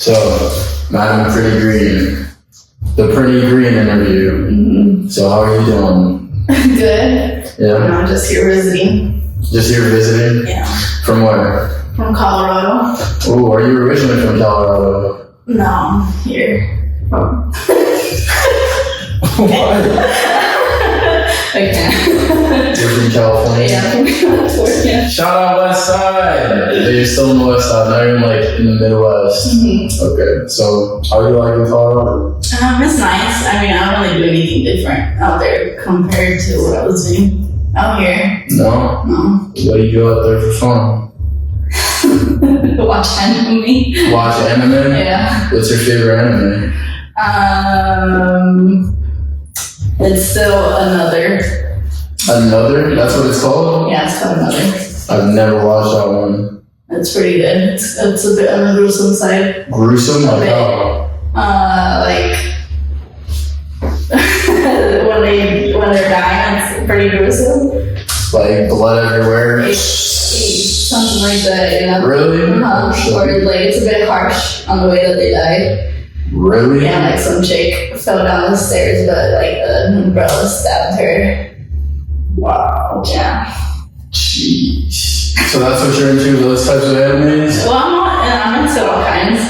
So, Madam Pretty Green. The Pretty Green interview. Mm-hmm. So, how are you doing? Good. Yeah? I'm just here visiting. Just here visiting? Yeah. From where? From Colorado. Oh, are you originally from Colorado? No, I'm here. Oh. What? Okay. You're from California? Yeah, from California. Shout out West Side! You're still in the West Side, not even like in the Midwest. Mm-hmm. Okay, so how do you like in Colorado? It's nice. I mean, I don't really do anything different out there compared to what I was doing out here. No? No. What do you do out there for fun? Watch anime. Watch anime? Yeah. What's your favorite anime? It's still Another. Another? That's what it's called? Yeah, it's called Another. I've never watched that one. It's pretty good. It's a bit on the gruesome side. Gruesome? Like Okay. how? Like when they're dying, it's pretty gruesome. Like blood everywhere? Something like that, you know? Really? Or like it's a bit harsh on the way that they died. Really? Yeah, like some chick fell down the stairs, but like an umbrella stabbed her. Wow. Yeah. Jeez. So that's what you're into, those types of animes? Well, I'm into all kinds.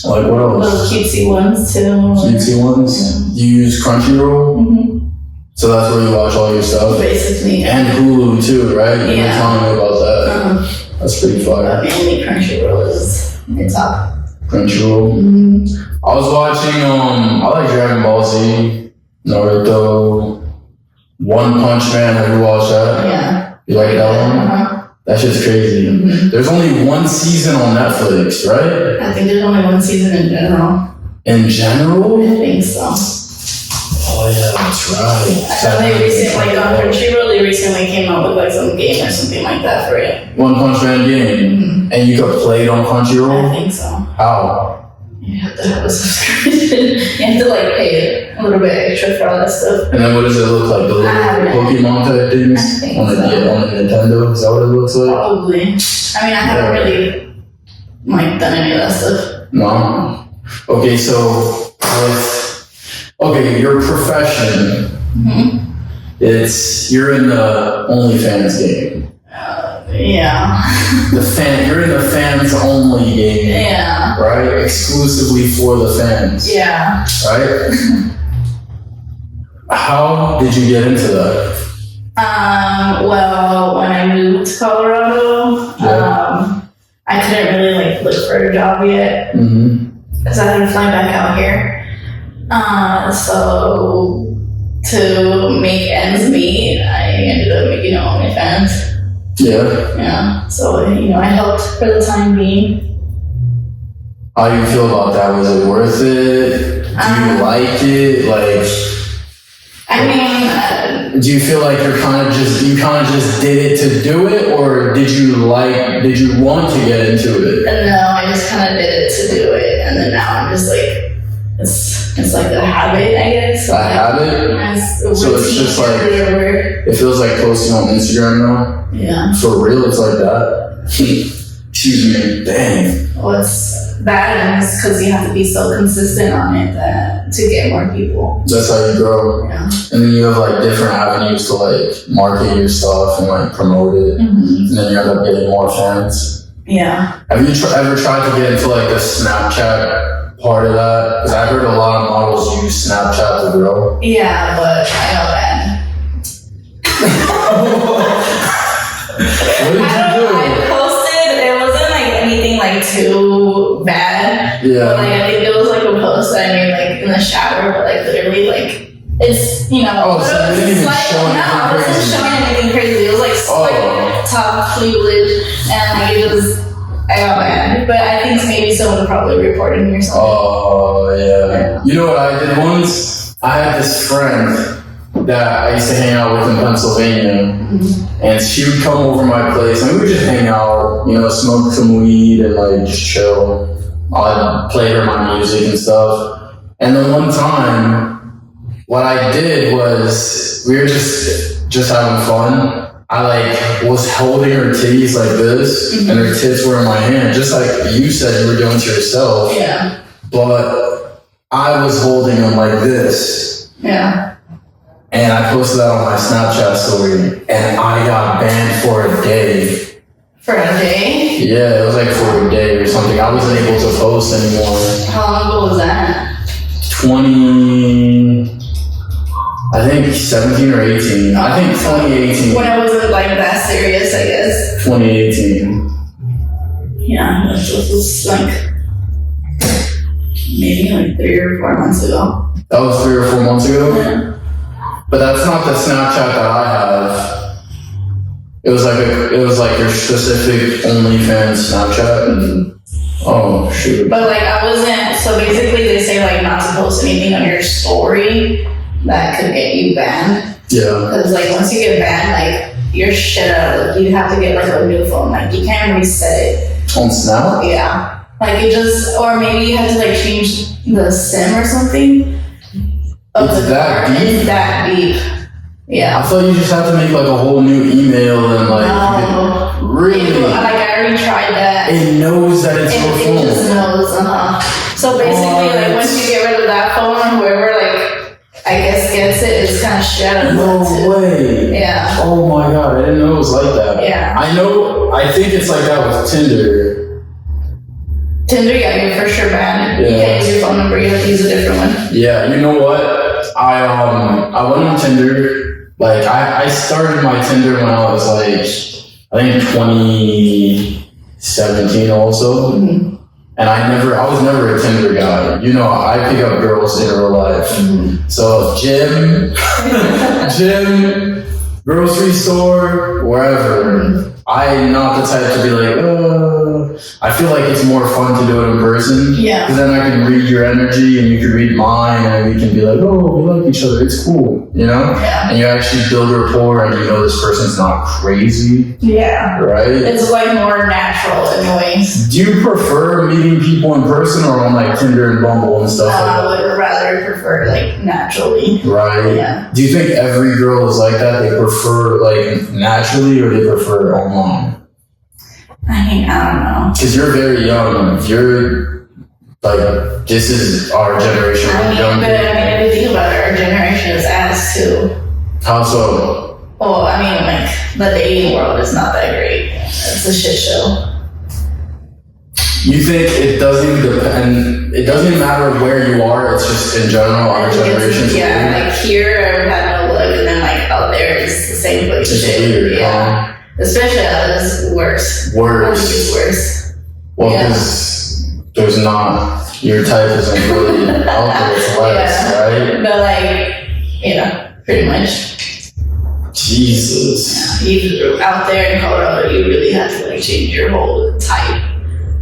Like what else? Little cutesy ones too. Cutesy ones? Do you use Crunchyroll? Mm-hmm. So that's where you watch all your stuff? Basically. And Hulu too, right? You were telling me about that. That's pretty fire. Mainly Crunchyroll is my top. Crunchyroll. Mm-hmm. I was watching, I like Dragon Ball Z, Naruto, One Punch Man. Have you watched that? Yeah. You like that one? Uh-huh. That shit's crazy. Mm-hmm. There's only one season on Netflix, right? I think there's only one season in general. In general? I think so. Oh yeah, that's right. I know they recently, like on Crunchyroll, they recently came out with like some game or something like that for it. One Punch Man game. Mm-hmm. And you could play it on I Crunchyroll? think so. How? You have to have a subscription. You have to like pay a little bit extra for all that stuff. And then what does it look like? The little Pokemon type things? I think On the Nintendo? Is that what it looks like? Probably. I mean, I haven't really like done any of that stuff. No? Okay, so your profession, you're in the OnlyFans game. Yeah. You're in the fans only game. Yeah. Right? Exclusively for the fans. Yeah. Right? How did you get into that? Well, when I moved to Colorado, I couldn't really like look for a job yet because I had to fly back out here. So to make ends meet, I ended up making OnlyFans. Yeah. Yeah. So I helped for the time being. How do you feel about that? Was it worth it? Do you like it? Like, I mean, do you feel like you kind of just did it to do it, or did you want to get into it? no, I just kind of did it to do it, and then now I'm just like, it's like a habit, I guess. A habit? So it's just like, it feels like posting on Instagram now? Yeah. For real, it's like that? Excuse me, dang. Well, it's bad, and it's because you have to be so consistent on it to get more people. That's how you grow. Yeah. And then you have like different avenues to like market your stuff and like promote it. Mm-hmm. And then you end up getting more fans. Yeah. Have you ever tried to get into like the Snapchat part of that? Because I heard a lot of models use Snapchat to grow. Yeah, but I know that. What did you do? I posted, it wasn't like anything like too bad. Yeah. But like I think it was like a post I made like in the shower, but like literally like it's Oh, so it didn't even show anything it wasn't crazy. showing anything crazy. It was like top cleavage and like it was I got mad. But I think maybe someone probably reported me or something. Oh yeah. You know what I did once? I had this friend that I used to hang out with in Pennsylvania, and she would come over my place, and we would just hang out, smoke some weed and like just chill. I'd play her my music and stuff. And then one time, what I did was we were just having fun, I like was holding her titties like this, and her tits were in my hand, just like you said you were doing to yourself. Yeah. But I was holding them like this. Yeah. And I posted that on my Snapchat story, and I got banned for a day. For a day? Yeah, it was like for a day or something. I wasn't able to post anymore. How long ago was that? I think 17 or 18. I think 2018. When I wasn't like that serious, I guess. 2018. Yeah, this was like maybe like 3 or 4 months ago. That was 3 or 4 months ago? Yeah. But that's not the Snapchat that I have. It was like your specific OnlyFans Snapchat. Mm-hmm. Oh shoot. But like I wasn't. So basically, they say like not to post anything on your story that could get you banned. Yeah. Because like once you get banned, like your shit out. Like you have to get like a new phone. Like you can't reset it. On Snap? Yeah. Like it just, or maybe you have to like change the SIM or something. It's that deep? It's that deep. Yeah. I thought you just have to make like a whole new email and like No. really. Like I already tried that. It knows that it's your It phone. just knows, So basically, like once you get rid of that phone, whoever like I guess gets it is kind of shit out of No it too. way. Yeah. Oh my god, I didn't know it was like that. Yeah. I think it's like that with Tinder. Tinder, yeah, you're for sure banned. Yeah. You can't use your phone number. You have to use a different one. Yeah, you know what? I went on Tinder. Like I started my Tinder when I was like I think 2017 also. Mm-hmm. And I was never a Tinder guy. You know, I pick up girls in real life. Mm-hmm. So gym, grocery store, wherever. Mm-hmm. I'm not the type to be like, I feel like it's more fun to do it in person. Yeah. Because then I can read your energy and you can read mine and we can be like, oh, we like each other. It's cool, you know? Yeah. And you actually build rapport and you know this person's not crazy. Yeah. Right? It's like more natural in ways. Do you prefer meeting people in person or on like Tinder and Bumble and stuff like I that? would rather prefer like naturally. Right? Yeah. Do you think every girl is like that? They prefer like naturally or they prefer online? I mean, I don't know. Because you're very young. You're like, this is our generation. But if you think about it, our generation is ass too. How so? Well, I mean, like, the dating world is not that great. It's a shit show. You think it doesn't depend, it doesn't matter where you are, it's just in general, our generation? Yeah, like here, I've had no luck, and then like out there, it's the same place. It's weird, yeah. Especially it's worse. Worse. I think it's worse. Well, because there's not, your type isn't really out there for less, right? But like, pretty much. Jesus. You out there in Colorado, you really have to like change your whole type.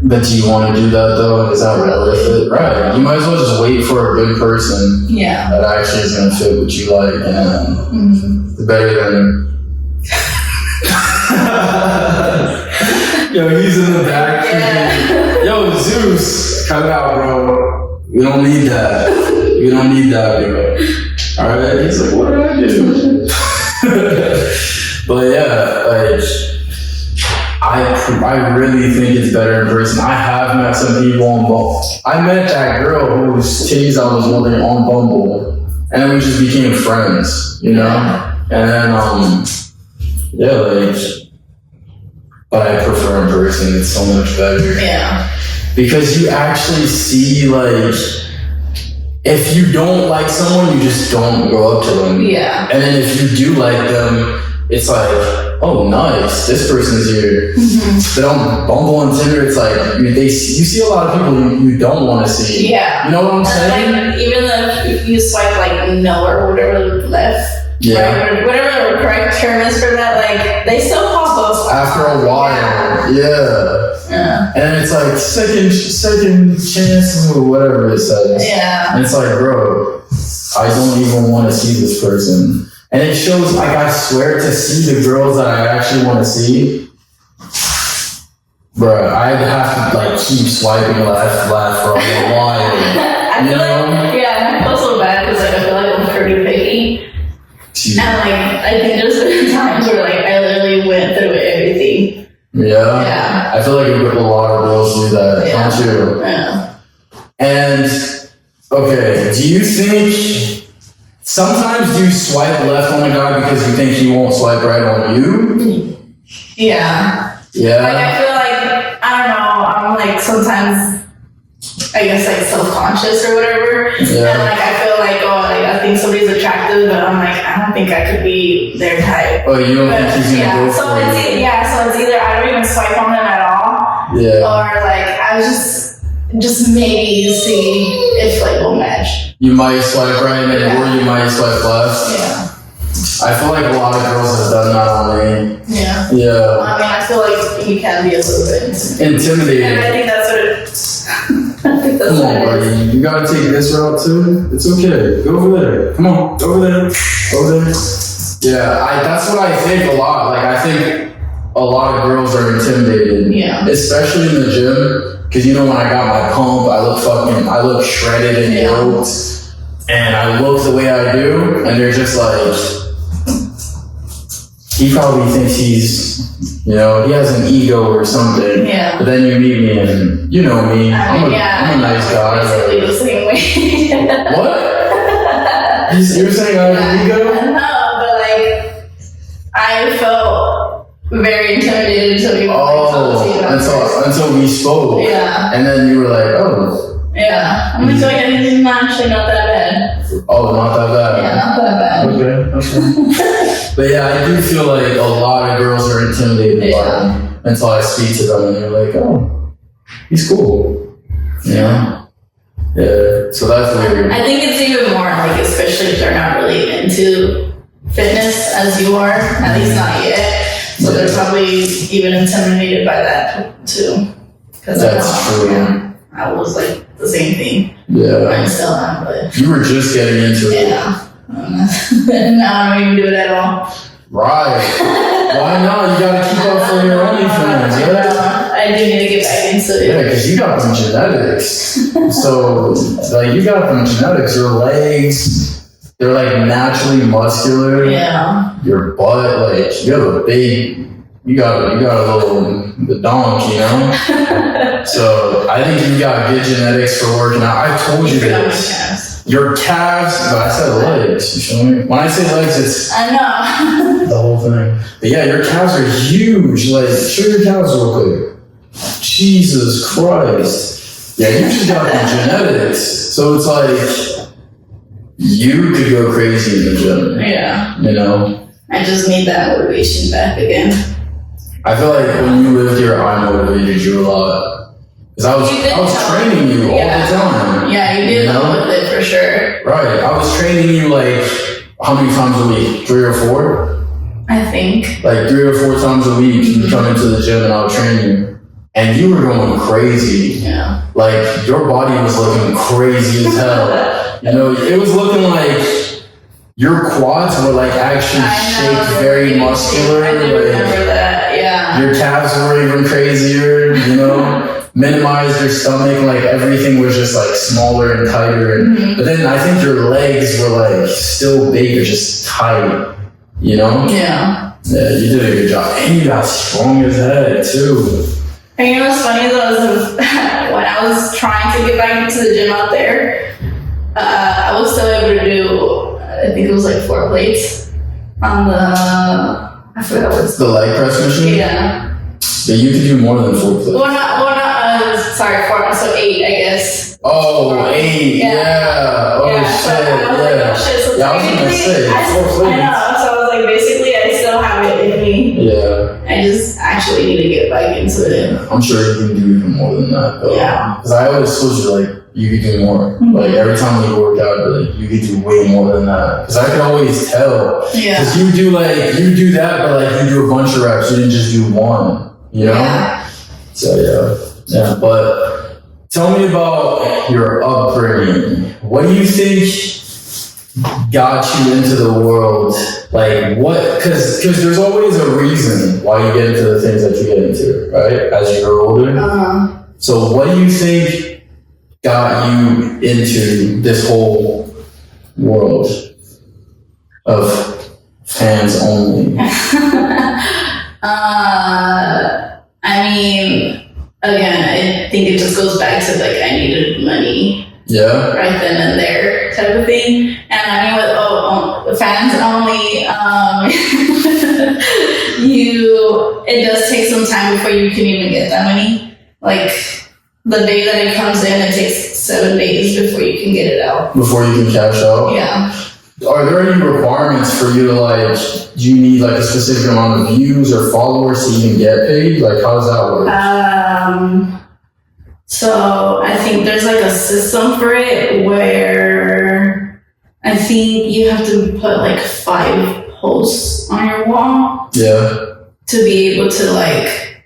But do you want to do that though? Is that worth it? Right. You might as well just wait for a good person that actually is going to fit what you like, and it's better than. Yo, he's in the back. Yeah. Yo, Zeus, cut it out, bro. We don't need that. We don't need that, bro. All right. He's like, what did I do? But yeah, like. I really think it's better in person. I have met some people on Bumble. I met that girl whose titties I was holding on Bumble, and then we just became friends, you know? And then, but I prefer in person. It's so much better. Yeah. Because you actually see, like, if you don't like someone, you just don't go up to them. Yeah. And then if you do like them, it's like, oh, nice, this person's here. But on Bumble and Tinder, it's like, you see a lot of people you don't want to see. Yeah. You know what I'm saying? Like, even if you swipe like no or whatever left, right? Whatever the correct term is for that, like, they still pop up. After a while, yeah. And it's like, second chance or whatever it says. Yeah. And it's like, bro, I don't even want to see this person. And it shows, like, I swear to see the girls that I actually want to see, bruh, I'd have to, like, keep swiping left for a while. I feel so bad because, like, I feel like I'm pretty picky. And, like, I think there's been times where, like, I literally Yeah. I feel like a lot of girls do that, don't you? Yeah. And okay, do you think sometimes you swipe left on a guy because you think he won't swipe right on you? Yeah. Yeah. Like I feel like I don't know. I'm like sometimes I guess like self-conscious or whatever. Yeah. And like I feel like I think somebody's attractive, but I'm like I don't think I could be their type. Oh, you don't think he's gonna go so for it's it? so it's either I don't even swipe on him at all, or like I was just maybe see if like we'll match. You might swipe right, or you might swipe left. Yeah. I feel like a lot of girls have done that on me. Yeah. Yeah. I mean, I feel like he can be a little bit Intimidating. and I think that's what it. I think that's Come what on, it is. buddy. You gotta take this route too. It's okay. Go over there. Come on. Go over there. Over there. Yeah, that's what I think a lot. Like, I think a lot of girls are intimidated. Yeah. Especially in the gym. Because, you know, when I got my pump, I look shredded and yoked. And I look the way I do. And they're just like, he probably thinks he's, you know, he has an ego or something. Yeah. But then you meet me and you know me. I'm a nice guy. Basically the same way. What? You're saying I have an ego? No, but like I felt very intimidated until you until we spoke. Yeah. And then you were like, oh. Yeah. I'm like, it's actually not that bad. Oh, not that bad. Yeah, not that bad. Okay. But yeah, I do feel like a lot of girls are intimidated by him until I speak to them and they're like, oh, he's cool. You know? Yeah. So that's weird. I think it's even more like, especially if they're not really into fitness as you are, at least not yet. So they're probably even intimidated by that too. That's true. I was like the same thing. Yeah. I still am, but you were just getting into it. yeah. Now I don't even do it at all. Right. Why not? You gotta keep up for your OnlyFans, yeah? I do need to get back into it. Yeah, because you got them genetics. So, like, you got them genetics. Your legs, they're like naturally muscular. Yeah. Your butt, like, you have a big, you got a little, the donk, you know? So, I think you got good genetics for working out. I told you this. Your calves, but I said legs, you feel me? When I say legs, it's I know. the whole thing. But yeah, your calves are huge. Like, show your calves real quick. Jesus Christ. Yeah, you just got the genetics. So it's like, you could go crazy in the gym. Yeah. You know? I just need that motivation back again. I feel like when you lived here, I motivated you a lot. Because I was training you all the time. Yeah, you did help with it for sure. Right. I was training you like, how many times a week? 3 or 4? I think. Like 3 or 4 times a week, you come into the gym and I would train you. And you were going crazy. Yeah. Like, your body was looking crazy as hell. You know, it was looking like your quads were like actually shaped very muscular. I do remember that, yeah. Your calves were even crazier, you know? Minimized your stomach, like everything was just like smaller and tighter. Mm-hmm. But then I think your legs were like still big or just tight, you know? Yeah. Yeah, you did a good job. And you got strong as heck too. And you know what's funny though is when I was trying to get back into the gym out there, I was still able to do, I think it was like 4 plates on the, I forgot what it's The leg press machine? Yeah. Yeah, you could do more than 4 plates. Well, sorry, 4, so 8, I guess. Oh, 8, yeah. Oh, yeah, shit, yeah. So yeah, I was gonna say, 4 plates. I know, so I was like, basically, I still have it in me. Yeah. I just actually need to get back into it. I'm sure you can do even more than that, though. Yeah. Because I always told you, like, you could do more. Mm-hmm. Like, every time we work out, like, you could do way more than that. Because I could always tell. Yeah. Because you do that, but, like, you do a bunch of reps. You didn't just do one, you know? Yeah. So, yeah. But tell me about your upbringing. What do you think got you into the world? Like, what? Because there's always a reason why you get into the things that you get into, right? As you grow older. So what do you think got you into this whole world of fans only? I mean, again, I think it just goes back to like I needed money right then and there type of thing. And I mean, with fans only, it does take some time before you can even get that money. Like the day that it comes in, it takes 7 days before you can get it out. Before you can cash out? Yeah. Are there any requirements for you to like, do you need like a specific amount of views or followers to even get paid? Like, how does that work? So I think there's like a system for it where I think you have to put like 5 posts on your wall. Yeah. To be able to like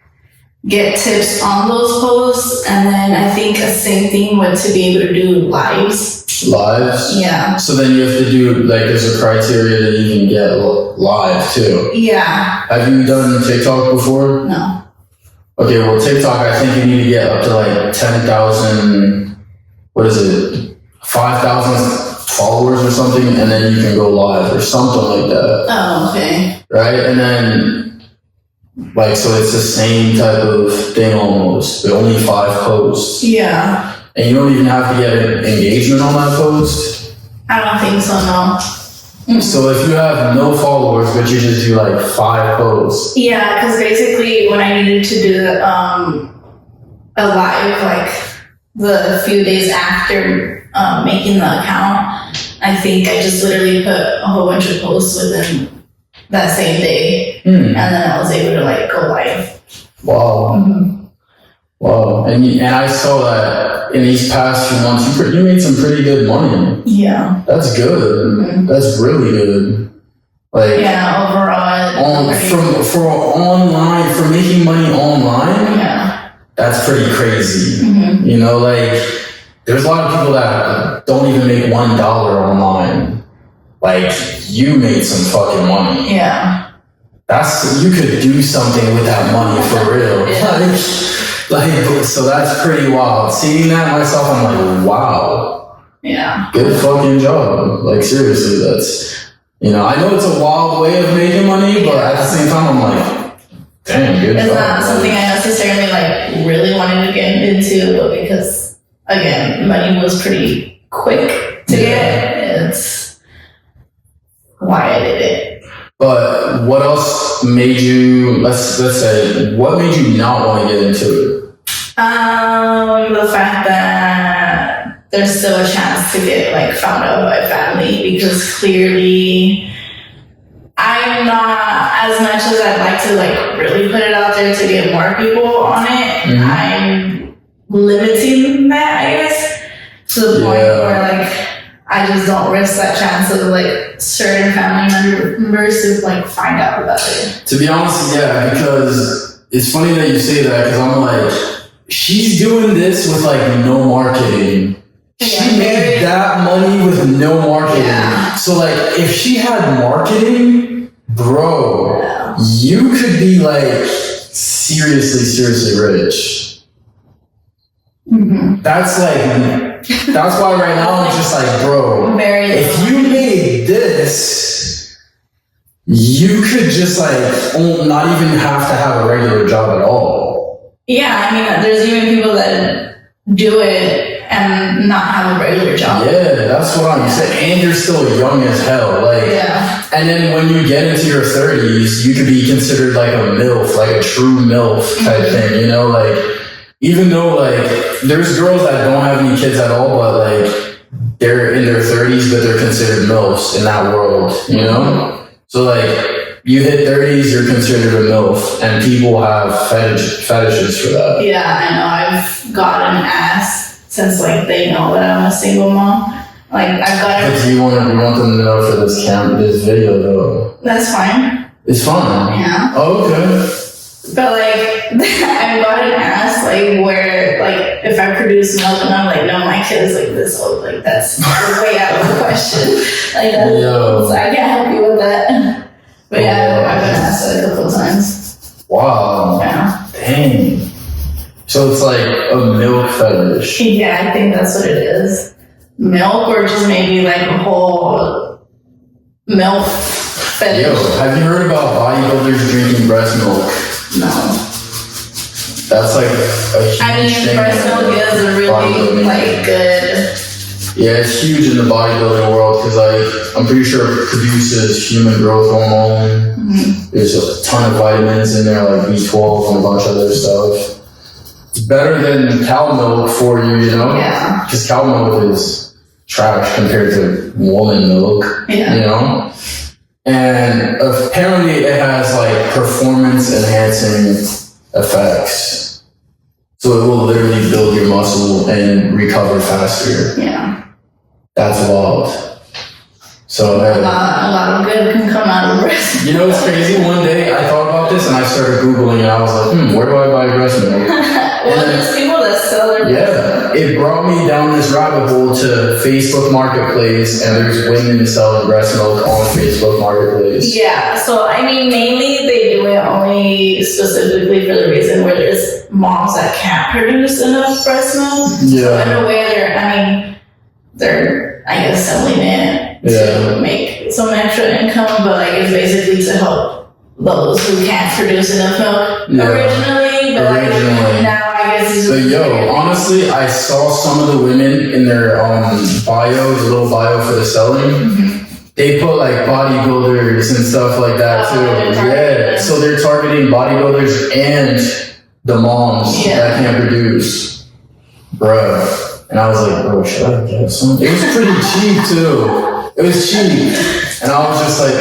get tips on those posts. And then I think a same thing with to be able to do lives. Lives? Yeah. So then you have to do, like, there's a criteria that you can get live too. Yeah. Have you done TikTok before? No. Okay, well, TikTok, I think you need to get up to like 10,000, 5,000 followers or something, and then you can go live or something like that. Oh, okay. Right? And then, like, so it's the same type of thing almost, but only 5 posts. Yeah. And you don't even have to get an engagement on that post? I don't think so, no. Mm-hmm. So if you have no followers, but you just do like 5 posts. Yeah, because basically when I needed to do a live, like the few days after making the account, I think I just literally put a whole bunch of posts within that same day. And then I was able to like go live. Wow. Mm-hmm. Wow. And I saw that in these past few months, you made some pretty good money. Yeah. That's good. Mm-hmm. That's really good. Like, yeah, overall. For making money online, yeah, that's pretty crazy. Mm-hmm. You know, like, there's a lot of people that don't even make $1 online. Like, you made some fucking money. Yeah. You could do something with that money for real. Yeah. Like, so that's pretty wild. Seeing that myself, I'm like, wow. Yeah. Good fucking job. Like, seriously, that's, you know, I know it's a wild way of making money, but at the same time, I'm like, damn, good job. It's not something I necessarily, like, really wanted to get into, but because, again, money was pretty quick to get, it's why I did it. But what else made you, let's say, what made you not want to get into it? The fact that there's still a chance to get like found out by family, because clearly I'm not, as much as I'd like to like really put it out there to get more people on it, Mm-hmm. I'm limiting that, I guess, to the point where like I just don't risk that chance of like certain family members to like find out about it. To be honest, yeah, because it's funny that you say that, because I'm like, she's doing this with like no marketing. She made that money with no marketing. Yeah. So like, if she had marketing, bro, you could be like seriously rich. Mm-hmm. That's why right now I'm just like, bro, if you made this, you could just like not even have to have a regular job at all. Yeah, I mean, there's even people that do it and not have a regular job. Yeah, that's what I'm saying. And you're still young as hell. Like, and then when you get into your 30s, you could be considered like a MILF, like a true MILF type thing, you know, like, even though, like, there's girls that don't have any kids at all, but, like, they're in their 30s, but they're considered MILFs in that world, you know? So, like, you hit 30s, you're considered a MILF, and people have fetishes for that. Yeah, I know. I've gotten asked since, like, they know that I'm a single mom. Like, I've gotten... But you want them to know for this video, though. That's fine. It's fine? Yeah. Oh, okay. But like, I've gotten asked like where, like, if I produce milk, and I'm like, no, my kid is like this old, like that's way out of the question. Like, so I can't help you with that. But yeah, I've been asked that a couple of times. Wow. Yeah. Dang. So it's like a milk fetish. Yeah, I think that's what it is. Milk, or just maybe like a whole milk fetish. Yo, have you heard about bodybuilders drinking breast milk? No. That's like a huge thing. Breast milk is a really like good. Yeah, it's huge in the bodybuilding world because like I'm pretty sure it produces human growth hormone. Mm-hmm. There's a ton of vitamins in there like B12 and a bunch of other stuff. It's better than cow milk for you, you know? Yeah. Because cow milk is trash compared to woman milk, you know? And apparently it has like performance enhancing effects. So it will literally build your muscle and recover faster. Yeah. That's wild. So a lot of good can come out of breast milk. You know what's crazy? One day I thought about this and I started Googling and I was like, where do I buy breast milk? Well, there's people that sell their breast milk. It brought me down this rabbit hole to Facebook Marketplace, and there's women selling breast milk on Facebook Marketplace. Yeah, so I mean, mainly they do it only specifically for the reason where there's moms that can't produce enough breast milk. Yeah. So in a way, they're I guess selling it to make some extra income, but like it's basically to help those who can't produce enough milk originally. But like now I guess it's honestly, I saw some of the women in their bio, the little bio for the selling. Mm-hmm. They put like bodybuilders and stuff like that too. So they're targeting bodybuilders and the moms that can't produce. Bruh. And I was like, bro, should I get some? It was pretty cheap too. It was cheap. And I was just like,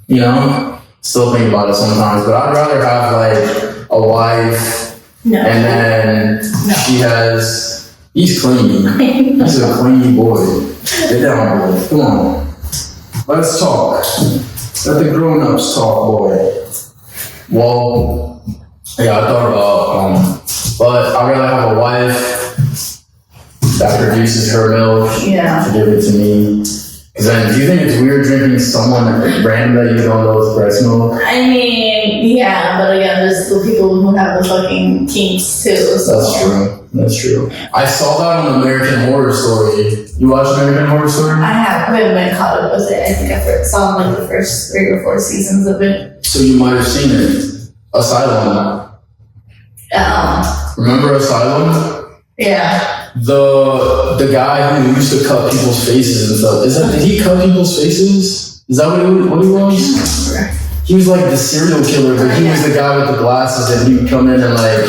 you know, still think about it sometimes. But I'd rather have like a wife and then he's clean. He's a clean boy. Get down, boy. Come on. Let's talk. Let the grown-ups talk, boy. Well, I thought about, but I'd rather have a wife that produces her milk to give it to me. Because then, do you think it's weird drinking someone random that you don't know is breast milk? I mean, yeah, but again, there's the people who have the fucking kinks too. So. That's true. I saw that on American Horror Story. You watched American Horror Story? I haven't been caught up with it. I think I saw like the first 3 or 4 seasons of it. So you might have seen it. Asylum. Remember Asylum? Yeah. The guy who used to cut people's faces and stuff. Did he cut people's faces? Is that what he was? He was like the serial killer, but he was the guy with the glasses and he would come in and like,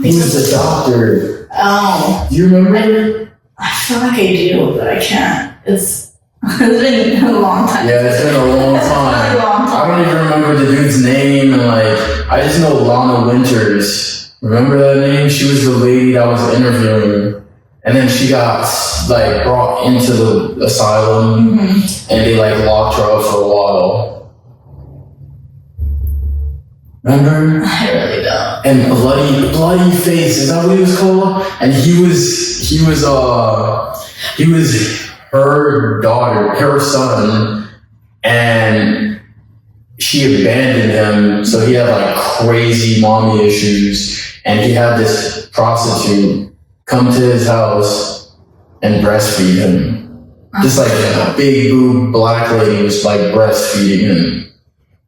he was the doctor. Oh. Do you remember? I feel like I do, but I can't. It's been a long time. Yeah, it's been a long time. I don't even remember the dude's name, and like, I just know Lana Winters. Remember that name? She was the lady that was interviewing. And then she got like brought into the asylum, and they like locked her up for a while. Remember? I really don't. And bloody face, is that what he was called? And he was her daughter, her son, and she abandoned him, so he had like crazy mommy issues, and he had this prostitute come to his house and breastfeed him. Just like a big boob black lady was like breastfeeding him.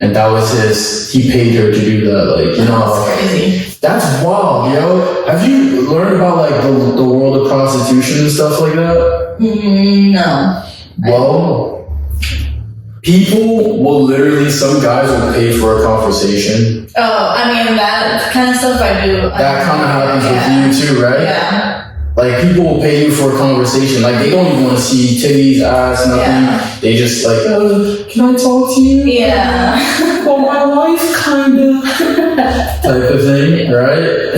And that was he paid her to do that, like, you know. That's crazy. That's wild, yo. Have you learned about like the world of prostitution and stuff like that? No. Well, people will literally, some guys will pay for a conversation. Oh, I mean, that kind of stuff I do. That kind of happens with you too, right? Yeah. Like, people will pay you for a conversation. Like, they don't even want to see titties, ass, nothing. Yeah. They just like, can I talk to you? Yeah. Well, my life, kinda. Type of thing, right?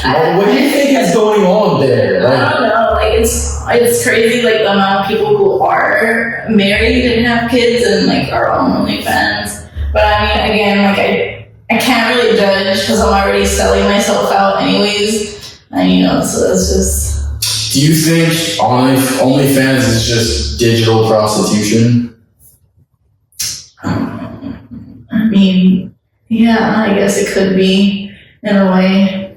Well, what do you think is going on there? Like, I don't know. Like, it's crazy, like, the amount of people who are married and have kids and, like, are on OnlyFans. But, I mean, again, like, I can't really judge because I'm already selling myself out anyways. And, you know, so that's just... Do you think OnlyFans is just digital prostitution? I mean, yeah, I guess it could be, in a way.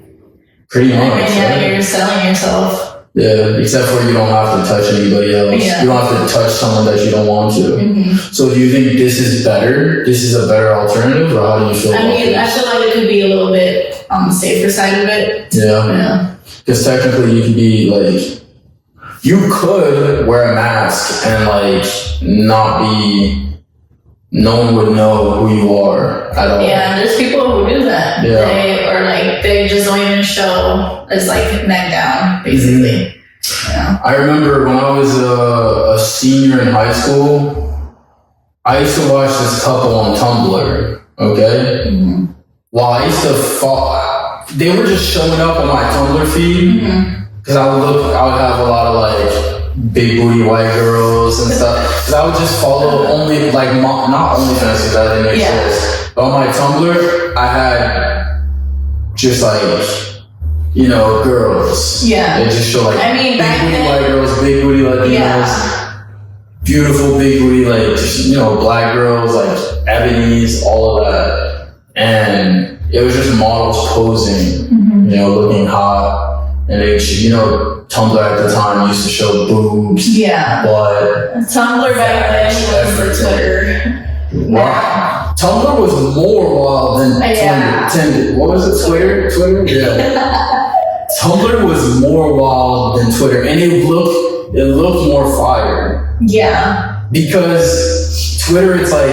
Pretty much. I mean, yeah, you're selling yourself. Yeah, except for you don't have to touch anybody else. Yeah. You don't have to touch someone that you don't want to. Mm-hmm. So do you think this is better? This is a better alternative, or how do you feel about I mean, I this? feel like it could be a little bit on the safer side of it. Yeah. Yeah. Because technically you could be like, you could wear a mask and like not be, no one would know who you are at all. Yeah, there's people who do that. Yeah. They just don't even show as like neck down, basically. Yeah. I remember when I was a senior in high school, I used to watch this couple on Tumblr, okay? Mm-hmm. While I used to follow, they were just showing up on my Tumblr feed, because I would have a lot of like big booty white girls and stuff, because I would just follow only, like, not OnlyFans, because that didn't exist, but on my Tumblr, I had just like, you know, girls. Yeah. They just show like I mean, big booty white girls, big booty Latinos, beautiful big booty, like, just, you know, black girls, like ebonies, all of that. And it was just models posing, you know, looking hot. And they, you know, Tumblr at the time used to show boobs, butt. Tumblr back then was the Twitter. Wow. Tumblr was more wild than Tinder. What was it? Twitter? Yeah. Tumblr was more wild than Twitter, and it looked more fire. Yeah. Because Twitter, it's like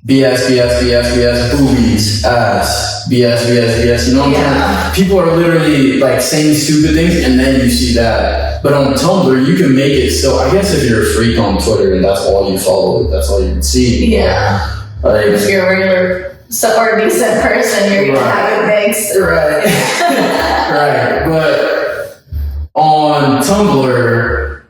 BS, boobies, ass, BS. You know what I'm saying? People are literally like saying stupid things, and then you see that. But on Tumblr, you can make it so. I guess if you're a freak on Twitter and that's all you follow, that's all you can see. Yeah. Like, if you're a regular or decent person, you're gonna have it mixed. Right. Right. But on Tumblr,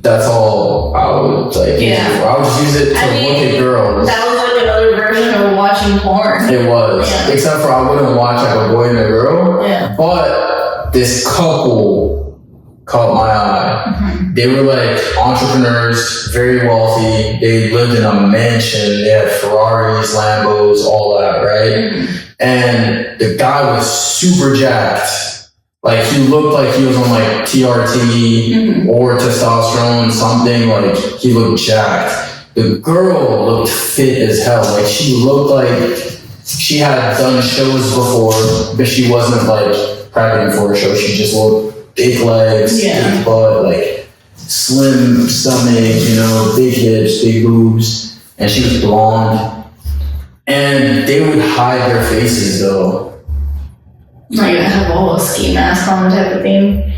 that's all I would like. Yeah. I would just use it to look at girls. That was like another version of watching porn. It was. Yeah. Except for I wouldn't watch like a boy and a girl. Yeah. But this couple caught my eye. They were like entrepreneurs, very wealthy. They lived in a mansion. They had Ferraris, Lambos, all that, right? And the guy was super jacked. Like, he looked like he was on like TRT or testosterone, something. Like, he looked jacked. The girl looked fit as hell. Like, she looked like she had done shows before, but she wasn't like prepping for a show. She just looked big legs, big butt, like slim stomach, you know, big hips, big boobs, and she was blonde. And they would hide their faces though. Like have a whole ski mask on type of thing,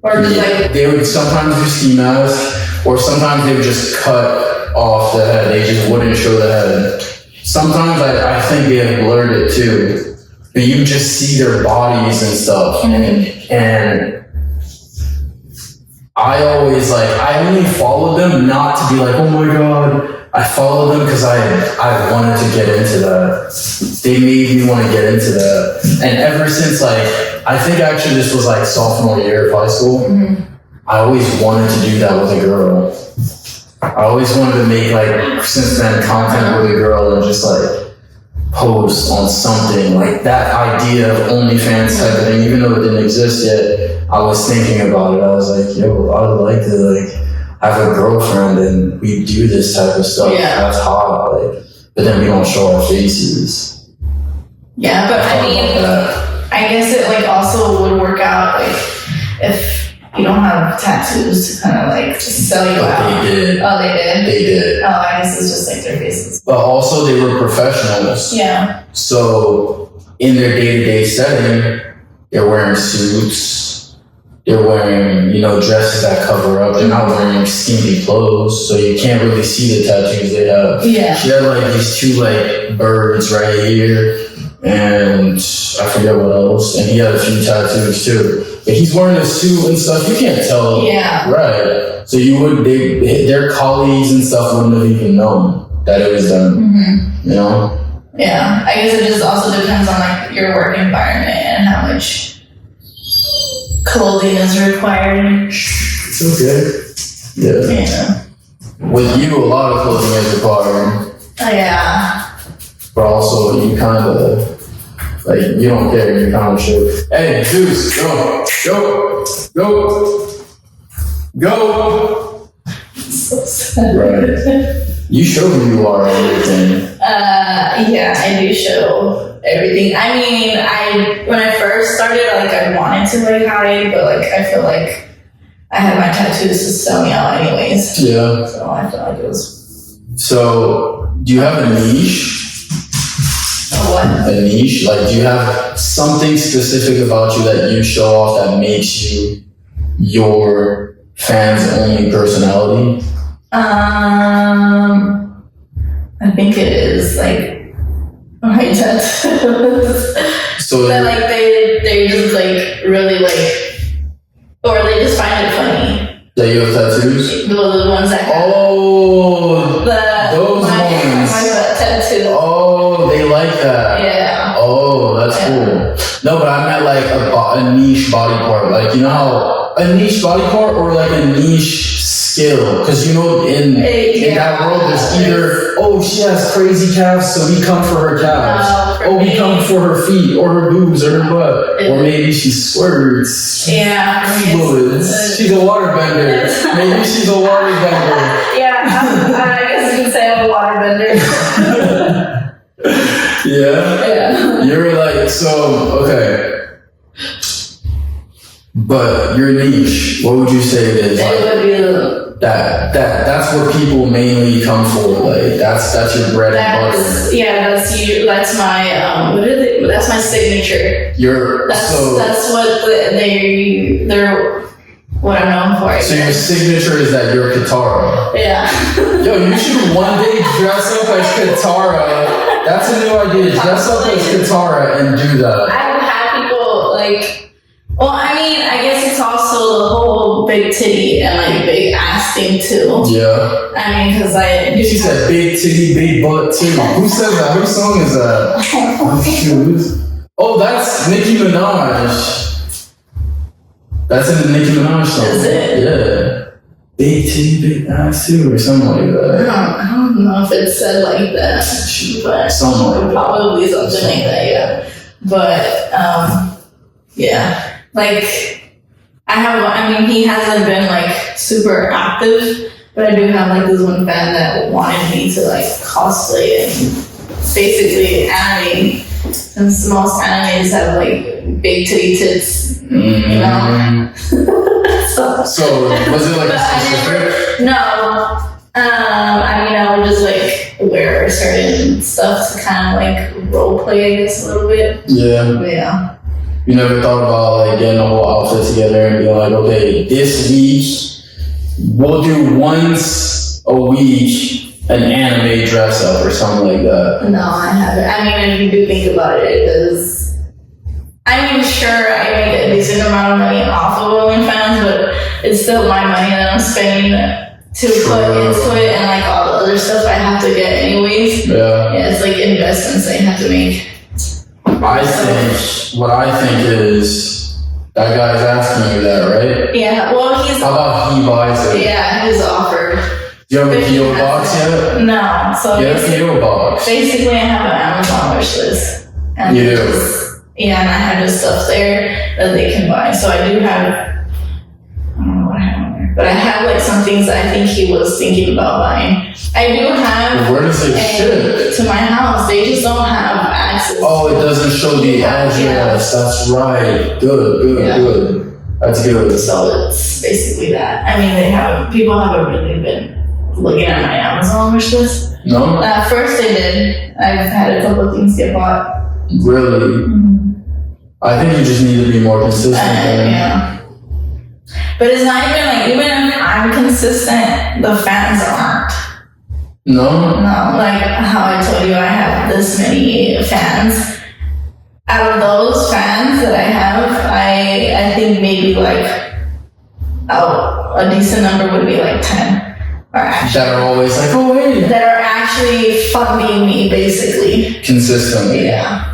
or just like they would sometimes do ski mask, or sometimes they would just cut off the head. They just wouldn't show the head. Sometimes I think they have blurred it too, but you just see their bodies and stuff, and I always I only followed them not to be like, oh my god. I followed them because I wanted to get into that. They made me want to get into that. And ever since I think actually this was sophomore year of high school, I always wanted to do that with a girl. I always wanted to make since then content with a girl and just post on something like that idea of OnlyFans type of thing, even though it didn't exist yet. I was thinking about it. I was like, yo, I would like to have a girlfriend and we do this type of stuff. Yeah. That's hot. But then we don't show our faces. Yeah, but I mean, I guess it also would work out if you don't have tattoos to kind of just sell you out. They did. Oh, they did? They did. Oh, I guess it's just their faces. But also they were professionals. Yeah. So in their day-to-day setting, they're wearing suits. They're wearing, dresses that cover up. They're not wearing skimpy clothes, so you can't really see the tattoos they have. Yeah. She had these two birds right here, and I forget what else. And he had a few tattoos too. But he's wearing a suit and stuff. You can't tell. Yeah. Right. So their colleagues and stuff wouldn't have even known that it was them. You know? Yeah. I guess it just also depends on your work environment and how much clothing is required. It's okay. Yeah. With you, a lot of clothing is required. Yeah. But also, you kind of, you don't care. You kind of should. Hey, Zeus, go. Go. So sad. Right. You show who you are and everything. Yeah, I do show everything. I mean, when I first started, like, I wanted to, like, hide, but, like, I feel like I had my tattoos to sell me out anyways. Yeah. So I feel like it was... So, do you have a niche? What? A niche? Like, do you have something specific about you that you show off that makes you your fans' only personality? I think it is, like, my tattoos. So that, like, they just, like, really, like, or they just find it funny. That you have tattoos? The ones that have. Oh, those my ones. My butt tattoo. Oh, they like that. Yeah. Oh, that's cool. No, but I meant like a niche body part. Like, you know how a niche body part or like a niche skill? Because you know, in that world, there's either, oh, she has crazy calves, so we come for her calves. We come for her feet or her boobs or her butt. Or maybe she squirts. Yeah. Fluids. She's a water bender. Maybe she's a water bender. Yeah, I guess you could say I'm a water bender. Yeah? You're like, so, okay. But your niche, what would you say it is? It would be that's what people mainly come for. Like that's your bread and butter. That's you. That's my that's my signature. That's what they're what I'm known for. So your signature is that you're Katara. Yeah. Yo, you should one day dress up as Katara. That's a new idea. Dress up as Katara and do that. I would have people like. Well, I mean, I guess it's also the whole big titty and like big ass thing too. Yeah. I mean, because she said big titty, big butt too. Who says that? Whose song is that? I'm confused. Oh, that's Nicki Minaj. That's in the Nicki Minaj song. Is it? Yeah. Big titty, big ass too, or something like that. I don't know if it's said like that, but something like that. Probably something like that, yeah. But yeah. Like, he hasn't been, like, super active, but I do have, like, this one fan that wanted me to, like, cosplay and basically animate, since most animes have, like, big titty tits, you know? so was it, like, a specific? No. I would just, like, wear certain stuff to kind of, like, role play, I guess, a little bit. Yeah. But, yeah. You never thought about like getting a whole outfit together and being like, okay, this week we'll do once a week an anime dress up or something like that? No, I haven't. I mean, if you do think about it, because sure, I make a decent amount of money off of OnlyFans, but it's still my money that I'm spending to put into it, and like all the other stuff I have to get anyways. Yeah, it's like investments I have to make. What I think is that guy's asking you that, right? Yeah, well, how about he buys it? Yeah, he's offered. Do you have a PO box yet? No, so get a PO box. Basically, I have an Amazon wish list. And you do? Yeah, and I have just stuff there that they can buy. So I do have, I don't know what I have on there, but I have like some things that I think he was thinking about buying. I do have. Where does it ship? To my house. They just don't have access. Oh, it doesn't show the address. Yeah. That's right. Good. That's good. So it's basically that. I mean, people haven't really been looking at my Amazon wish list. No? First they did. I've had a couple of things get bought. Really? Mm-hmm. I think you just need to be more consistent. Yeah. But it's not even if I'm consistent, the fans aren't. No, like how I told you, I have this many fans. Out of those fans that I have, I think maybe like a decent number would be like 10. That are always like, oh wait. That are actually funding me, basically. Consistently. Yeah.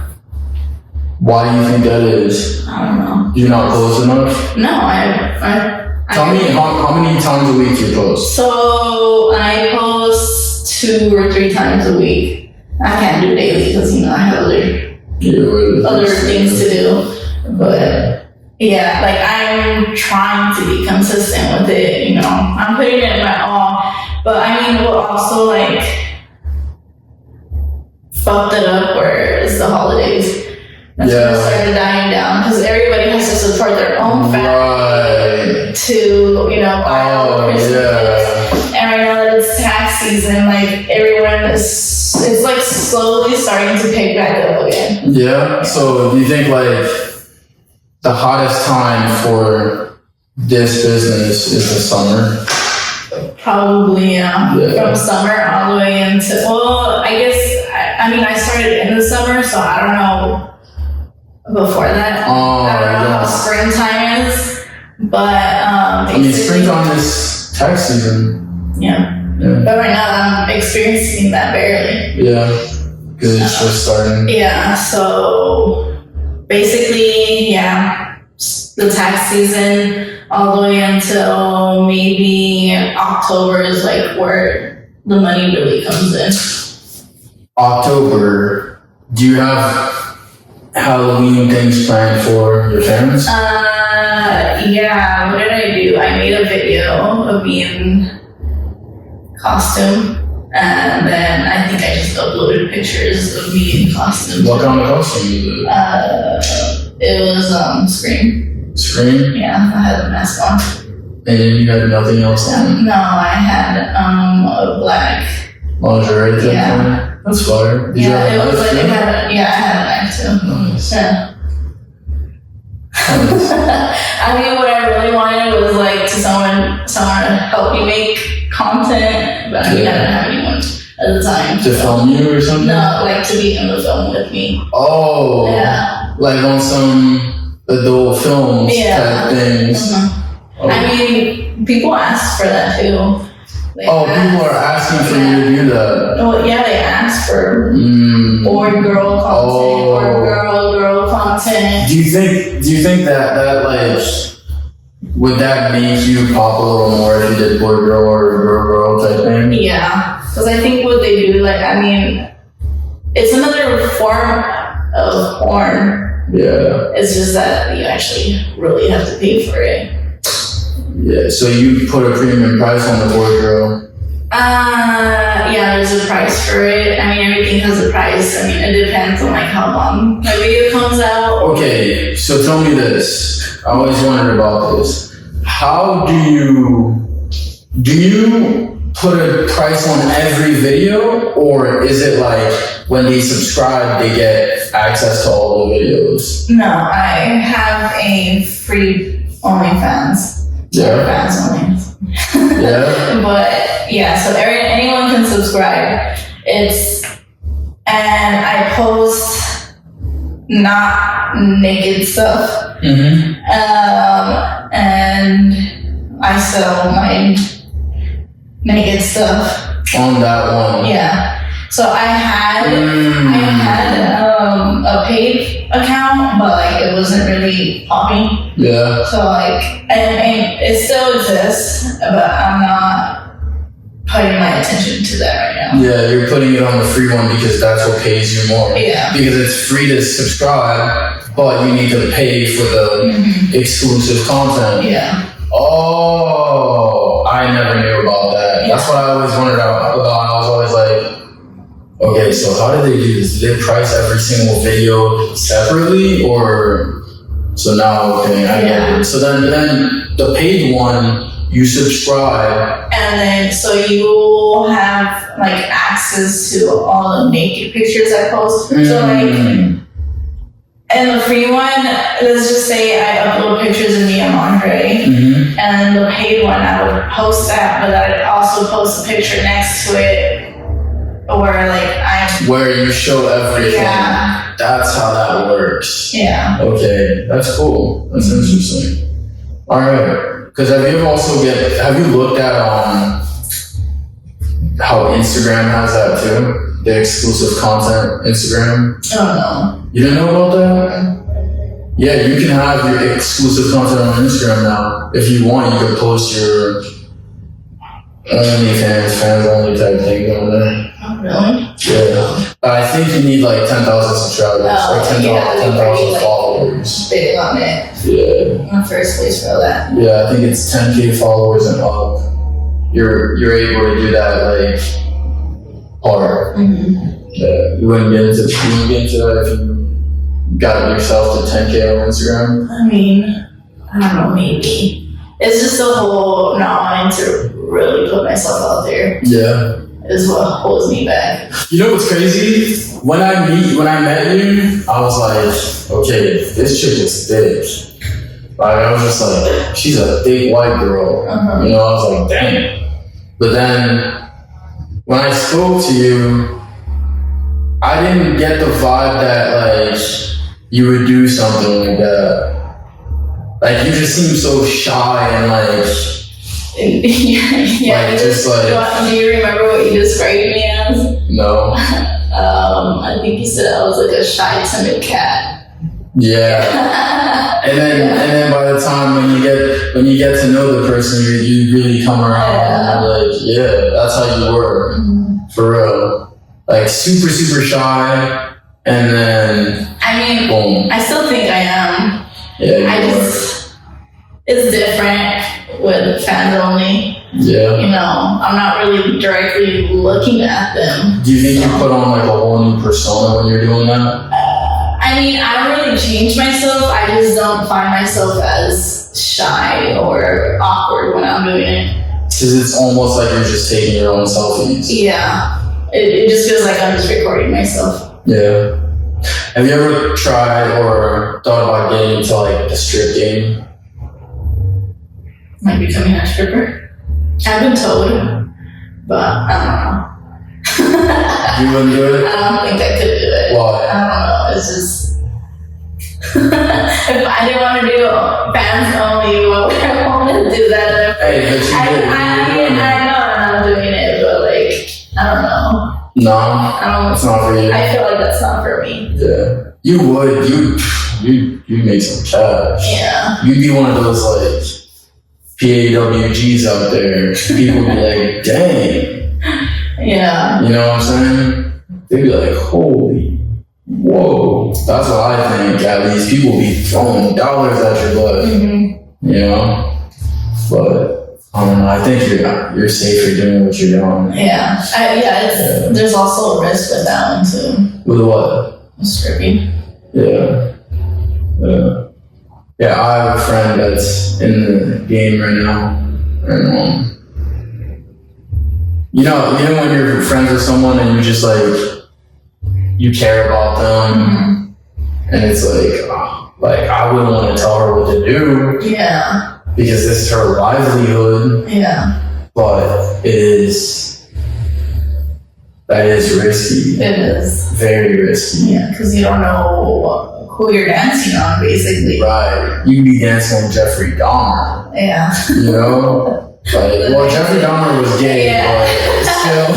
Why do you think that is? I don't know. You're not close enough? No, Tell me how many times a week you post? So I post 2 or 3 times a week. I can't do daily because I have other things to do. But yeah, like I'm trying to be consistent with it, you know. I'm putting it my all. But I mean, what also like fucked it up were the holidays. That's when it started dying down because everybody has to support their own family to, you know, buy all the Christmas gifts. And right now that it's tax season, like everyone it's like slowly starting to pick back up again. Yeah. So do you think like the hottest time for this business is the summer? Probably, yeah. From summer all the way into, well, I guess, I mean, I started in the summer, so I don't know before that. I don't know how springtime is, but I mean, springtime is tax season. Yeah. But right now I'm experiencing that barely. Yeah, because it's just starting. Yeah, so basically, yeah, the tax season all the way until maybe October is like where the money really comes in. October. Do you have Halloween things planned for your parents? Yeah, what did I do? I made a video of me in costume, and then I think I just uploaded pictures of me in costume. What kind of costume is it? It was Scream. Scream? Yeah, I had a mask on. And then you had nothing else on? No, I had a black lingerie thing. Yeah. That's fire. Did you have a knife too? I had a knife too. Nice. Yeah. I mean, what I really wanted was like to someone to help me make content, but I didn't have anyone at the time. To film you or something? No, like to be in the film with me. Oh. Yeah. Like on some adult films type things. Mm-hmm. Oh. I mean, people ask for that too. People are asking for you to do that. Well, yeah, they ask for boy girl content or girl content. Do you think that like would that make you pop a little more if you did boy girl or girl type thing? Yeah, because I think what they do, like, I mean, it's another form of porn. Yeah. It's just that you actually really have to pay for it. Yeah, so you put a premium price on the boy girl? Yeah, there's a price for it. I mean, everything has a price. I mean, it depends on like how long my video comes out. Okay, so tell me this. I always wondered about this. How do you put a price on every video, or is it like when they subscribe, they get access to all the videos? No, I have a free OnlyFans. Yeah. Yeah. But yeah, so anyone can subscribe. And I post not naked stuff. Mm-hmm. And I sell my naked stuff on that one. Yeah. So I had a paid account, but like it wasn't really popping. Yeah. So like, and it still exists, but I'm not putting my attention to that right now. Yeah, you're putting it on the free one because that's what pays you more. Yeah. Because it's free to subscribe, but you need to pay for the exclusive content. Yeah. Oh, I never knew about that. Yeah. That's what I always wondered about. I was always like, okay, so how did they do this? Did they price every single video separately, or so now? Okay, I get it. So then the paid one, you subscribe, and then so you have like access to all the naked pictures I post. So like, and the free one, let's just say I upload pictures of me in lingerie, and the paid one I would post that, but I'd also post a picture next to it. Where you show everything. Yeah. That's how that works. Yeah. Okay, that's cool. That's interesting. All right. Because have you looked at how Instagram has that too? The exclusive content Instagram. Oh no. You didn't know about that? Yeah, you can have your exclusive content on Instagram now. If you want, you can post your OnlyFans, fans only type thing on there. Oh, Really? Yeah. I think you need like 10,000 subscribers, like 10,000 followers. Big on it. Yeah. In the first place for that. Yeah, I think it's 10K followers and up. You're able to do that like hard. Yeah. You wouldn't get into that if you got yourself to 10K on Instagram. I mean, I don't know, maybe. It's just the whole not wanting to really put myself out there. Yeah. Is what holds me back. You know what's crazy? When I met you, I was like, okay, this chick is thick. Like, I was just like, she's a thick white girl. You know, I was like, dang. But then when I spoke to you, I didn't get the vibe that like you would do something like that. Like, you just seem so shy and like. Yeah, like, just like. Do you remember what you described me as? No. I think you said I was like a shy, timid cat. Yeah. and then by the time when you get to know the person, you really come around and you're like, yeah, that's how you were. For real. Like super, super shy, and then I mean, boom. I still think I am. Yeah, it's different with fans only. Yeah. You know, I'm not really directly looking at them. Do you think you put on like a whole new persona when you're doing that? I mean, I don't really change myself. I just don't find myself as shy or awkward when I'm doing it. Because it's almost like you're just taking your own selfies. Yeah. It just feels like I'm just recording myself. Yeah. Have you ever tried or thought about getting into like the strip game? Like becoming a stripper? I've been told, but I don't know. You wouldn't do it? I don't think I could do it. Why? I don't know. It's just if I didn't want to do fans only, well, I want to do that. Hey, but you did. I know I'm not doing it, but like, I don't know. No, it's not for you. I feel like that's not for me. Yeah, you would. You'd make some cash. Yeah. You'd be one of those like PAWGs out there. People would be like, dang. Yeah. You know what I'm saying? They'd be like, holy, whoa. That's what I think. At least people be throwing dollars at your butt. You know, but. I don't know. I think you're safer doing what you're doing. Yeah. There's also a risk with that one too. With what? Stripping. Yeah. Yeah, I have a friend that's in the game right now. And you know when you're friends with someone and you just like you care about them, and it's like I wouldn't want to tell her what to do. Yeah. Because this is her livelihood. Yeah. But that is risky. It is. Very risky. Yeah, because you don't know who you're dancing on, basically. Right. You could be dancing on Jeffrey Dahmer. Yeah. You know? Well, Jeffrey Dahmer was gay, but still.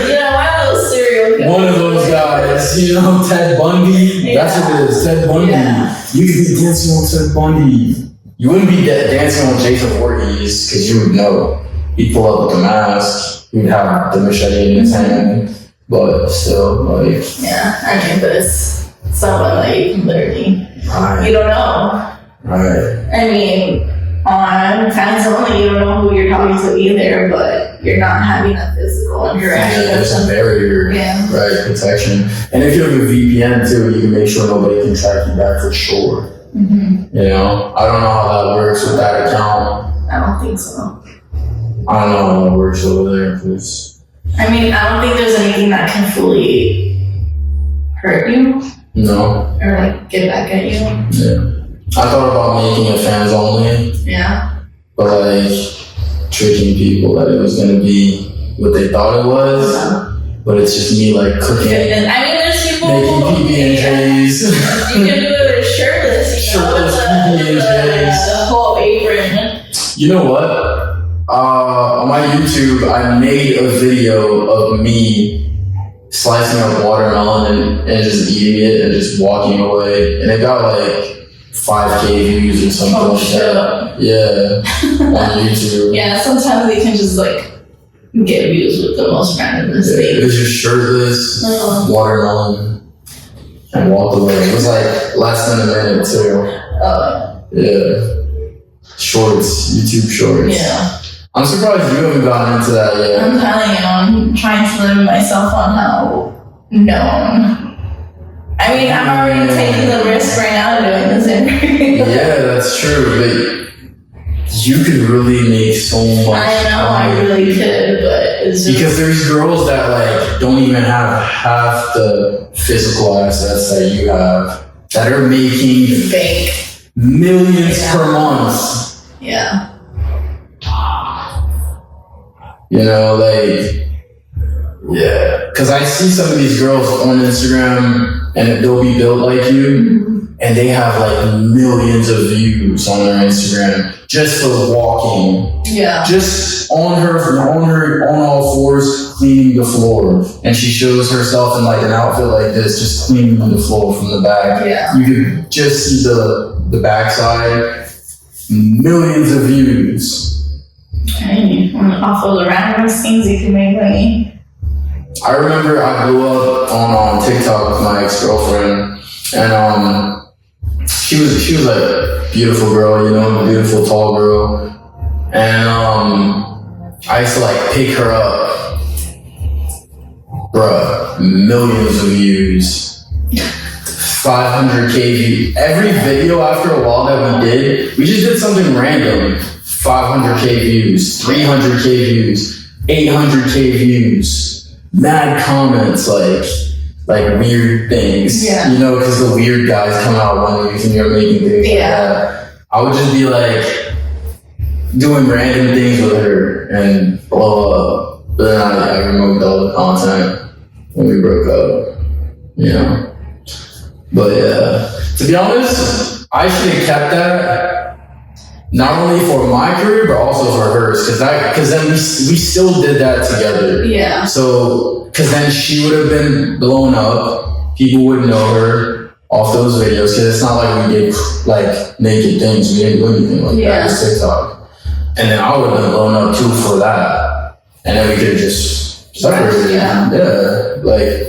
You know, one of those serial killers. One of those guys, you know, Ted Bundy. Yeah. That's what it is, Ted Bundy. Yeah. You could be dancing on Ted Bundy. You wouldn't be dancing on Jason Voorhees because you would know. He'd pull up with the mask. He'd have the machete in his hand. But still, like. Yeah, I mean, but it's someone that you can literally. Right. You don't know. Right. I mean, on fans only, you don't know who you're talking to either, but you're not having a physical interaction. Yeah, there's a barrier. Yeah. Right, protection. And if you have a VPN too, you can make sure nobody can track you back for sure. You know, I don't know how that works with that account. I don't think so. I don't know how that works over there, please. I mean, I don't think there's anything that can fully hurt you. No. Or like get back at you. Yeah. I thought about making it fans only. Yeah. But like tricking people that it was gonna be what they thought it was. Yeah. But it's just me like cooking. I mean, there's people making PB&Js. You can do it shirtless. Shirtless PB&Js. The whole apron. You know what? On my YouTube, I made a video of me slicing up watermelon and just eating it and just walking away. And it got like 5K views or something like that. Yeah, on YouTube. Yeah, sometimes they can just like get views with the most randomest things. It was just shirtless, watermelon, and walked away. It was like less than a minute too. Yeah. Shorts, YouTube shorts. Yeah. I'm surprised you haven't gotten into that yet. I'm telling you, I'm trying to limit myself on how known. I mean, I'm already taking the risk right now doing this interview. Yeah, that's true. But you could really make so much. I know, I really could, but it's just because there's girls that like don't even have half the physical assets that you have that are making fake millions per month. Yeah. You know, like, yeah. Because I see some of these girls on Instagram and they'll be built like you, and they have like millions of views on their Instagram just for walking. Yeah. Just on all fours, cleaning the floor. And she shows herself in like an outfit like this, just cleaning the floor from the back. Yeah. You could just see the backside. Millions of views. Hey, off of the randomest things you can make money. I remember I blew up on TikTok with my ex-girlfriend, and she was like a beautiful girl, you know, a beautiful tall girl, and I used to like pick her up, bruh, millions of views, 500K views. Every video after a while that we just did something random, 500K views, 300K views, 800K views. Mad comments, like weird things, you know, because the weird guys come out when you're making things like that. I would just be like doing random things with her and blow up. But then I removed all the content when we broke up, you know. But yeah, to be honest, I should have kept that. Not only for my career, but also for hers, because then we still did that together. Yeah. So, because then she would have been blown up. People would know her off those videos, because it's not like we did like naked things. We didn't do anything like that. It was TikTok. And then I would have been blown up too for that. And then we could have just separated. Yeah. Like,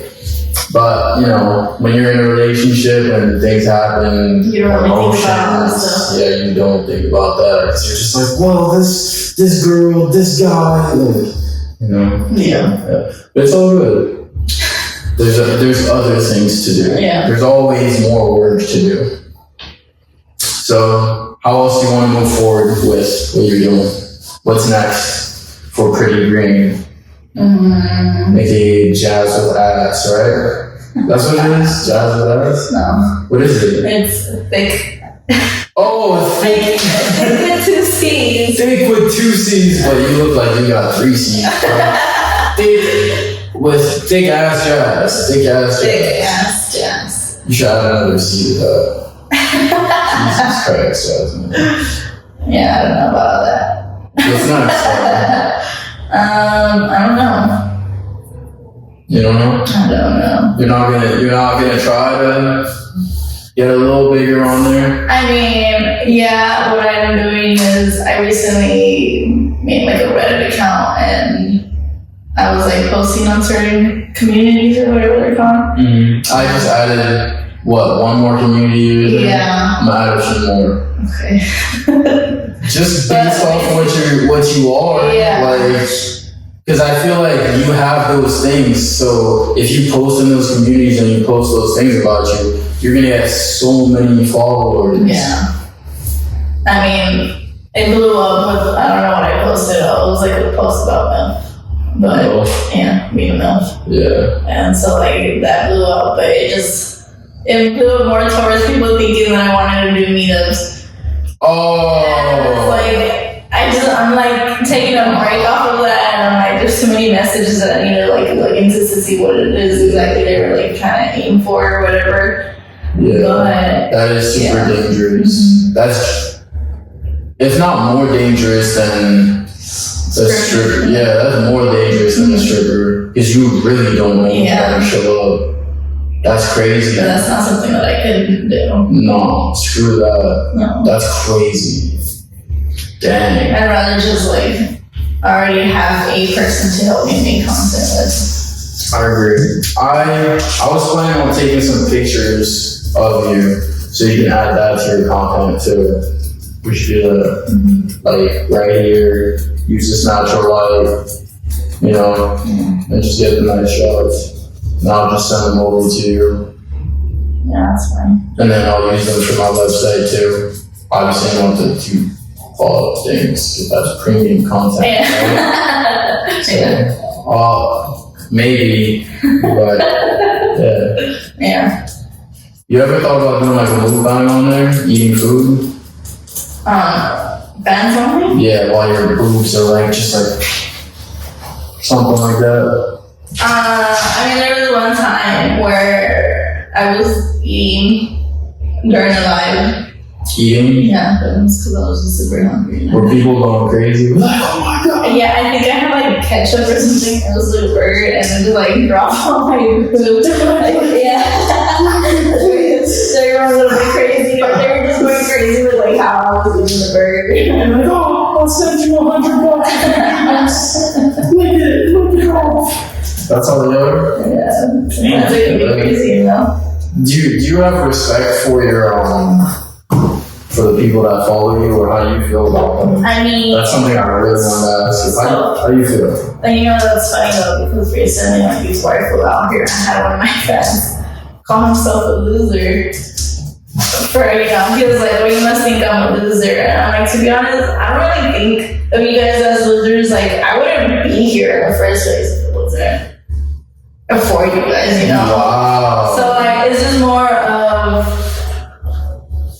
but you know, when you're in a relationship and things happen, you don't really think about that stuff. Yeah, you don't think about that because you're just like, well, this girl, this guy, like, you know. Yeah. But it's all good. There's other things to do. Yeah. There's always more work to do. So, how else do you want to move forward with what you're doing? What's next for Pretty Green? AKA Jazz with Ass, right? That's what it is? Jazz with Ass? No. What is it? It's thick. Oh, thick. Thick with 2 C's. Thick with 2 C's, but you look like you got 3 C's. Thick with thick ass jazz. Thick ass jazz. Thick ass jazz. You should add another C to that. Jesus Christ, Jazz. Yeah, I don't know about that. What's next? I don't know. You don't know? I don't know. You're not gonna try to get a little bigger on there? I mean, yeah, what I'm doing is I recently made like a Reddit account and I was like posting on certain communities or whatever they're called. I just added one more community user? Yeah. I'm gonna add a few more. Okay. Just based off what you are, like, because I feel like you have those things. So if you post in those communities and you post those things about you, you're gonna get so many followers. Yeah. I mean, it blew up with, I don't know what I posted. It was like a post about MILF. But yeah, being a MILF. Yeah. And so like that blew up, but it blew up more towards people thinking that I wanted to do meetups. Oh. And it's like I'm like taking a break off of that, and I'm like, there's too many messages that I need to like look into to see what it is exactly they were like trying to aim for or whatever. Yeah, but, that is super dangerous. That's, if not more dangerous than a stripper. Yeah, that's more dangerous than a stripper because you really don't know who's gonna show up. That's crazy. But that's not something that I could do. No, screw that. No. That's crazy. Dang. I'd rather just like, already have a person to help me make content with. I agree. I was planning on taking some pictures of you so you can add that to your content too. We should do that. Like right here, use this natural light, you know, and just get the nice shots. And I'll just send them over to you. Yeah, that's fine. And then I'll use them for my website too. Obviously, I want the 2 follow-up things because that's premium content. Yeah. Right? So, maybe, but yeah. Yeah. You ever thought about doing like a mukbang on there, eating food? Bands only? Yeah, while your boobs are like just like something like that. I mean, there was one time where I was eating during the live. Eating? Yeah, but it was because I was just super hungry. Were people going crazy? Like, oh my god! Yeah, I think I had like ketchup or something. It was like a burger, and then just like drop all my food. Like, yeah. So everyone was like crazy, but they were just going crazy with like how I was eating the burger. And I'm like, oh, I'll send you $100. Look it off. That's all they are? Yeah. That's like a bit crazy, you know? Do you have respect for your for the people that follow you, or how do you feel about them? I mean, that's something I really want to ask you. How do you feel? And you know, that's funny though, because recently, like, before I flew out here, I had one of my friends call himself a loser. For, you know, he was like, well, you must think I'm a loser. And I'm like, to be honest, I don't really think of you guys as losers. Like, I wouldn't be here in the first place if it wasn't for you guys, you know? Wow. So, like, it's just more of,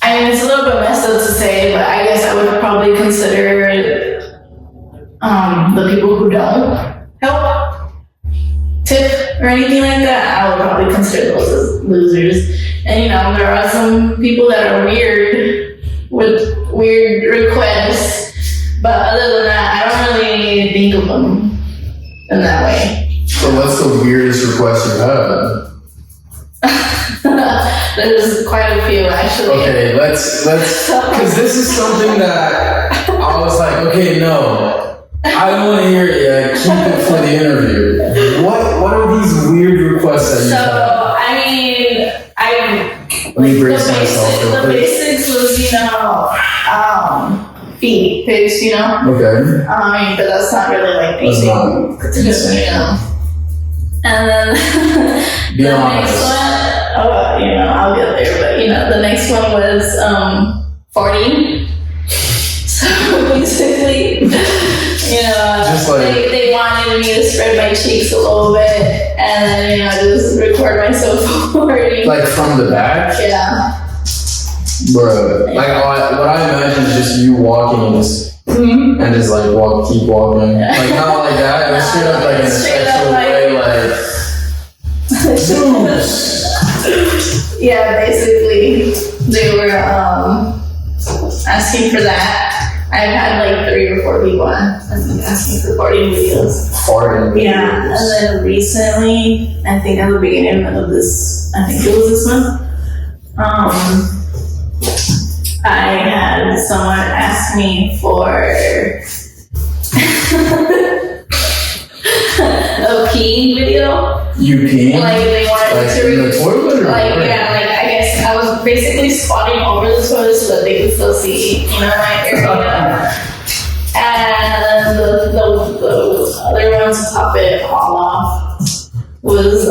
I mean, it's a little bit messed up to say, but I guess I would probably consider the people who don't help, tip, or anything like that. I would probably consider those as losers. And you know, there are some people that are weird with weird requests, but other than that, I don't really think of them in that way. So what's the weirdest request you had? There's quite a few actually. Okay, let's because this is something that I was like, okay, no, I don't want to hear it yet. Keep it for the interview. What are these weird requests that you have? I mean, Let me brace myself. the basics was, you know, feet pics, you know. Okay. I mean, but that's not really like anything, you know. And then Be the honest. next one, you know, I'll get there, but you know, the next one was 40. So basically, you know, Just like, they wanted me to spread my cheeks a little bit, and then, you know, just record myself 40. like from the back? Yeah. Bro, like what I imagine is just you walking and just like keep walking. Like not like that, it was straight up like in a sexual way, like yeah, basically they were asking for that. I've had like 3 or 4 people asking for 40 videos. 40 Yeah, and then recently, I think at the beginning of this, I think it was this month, I had someone ask me for a peeing video. You peeing? Like they wanted like to in the toilet or like where? yeah, like I guess I was basically squatting over the toilet so that they could still see, you know, my area. And the other one to top it all off was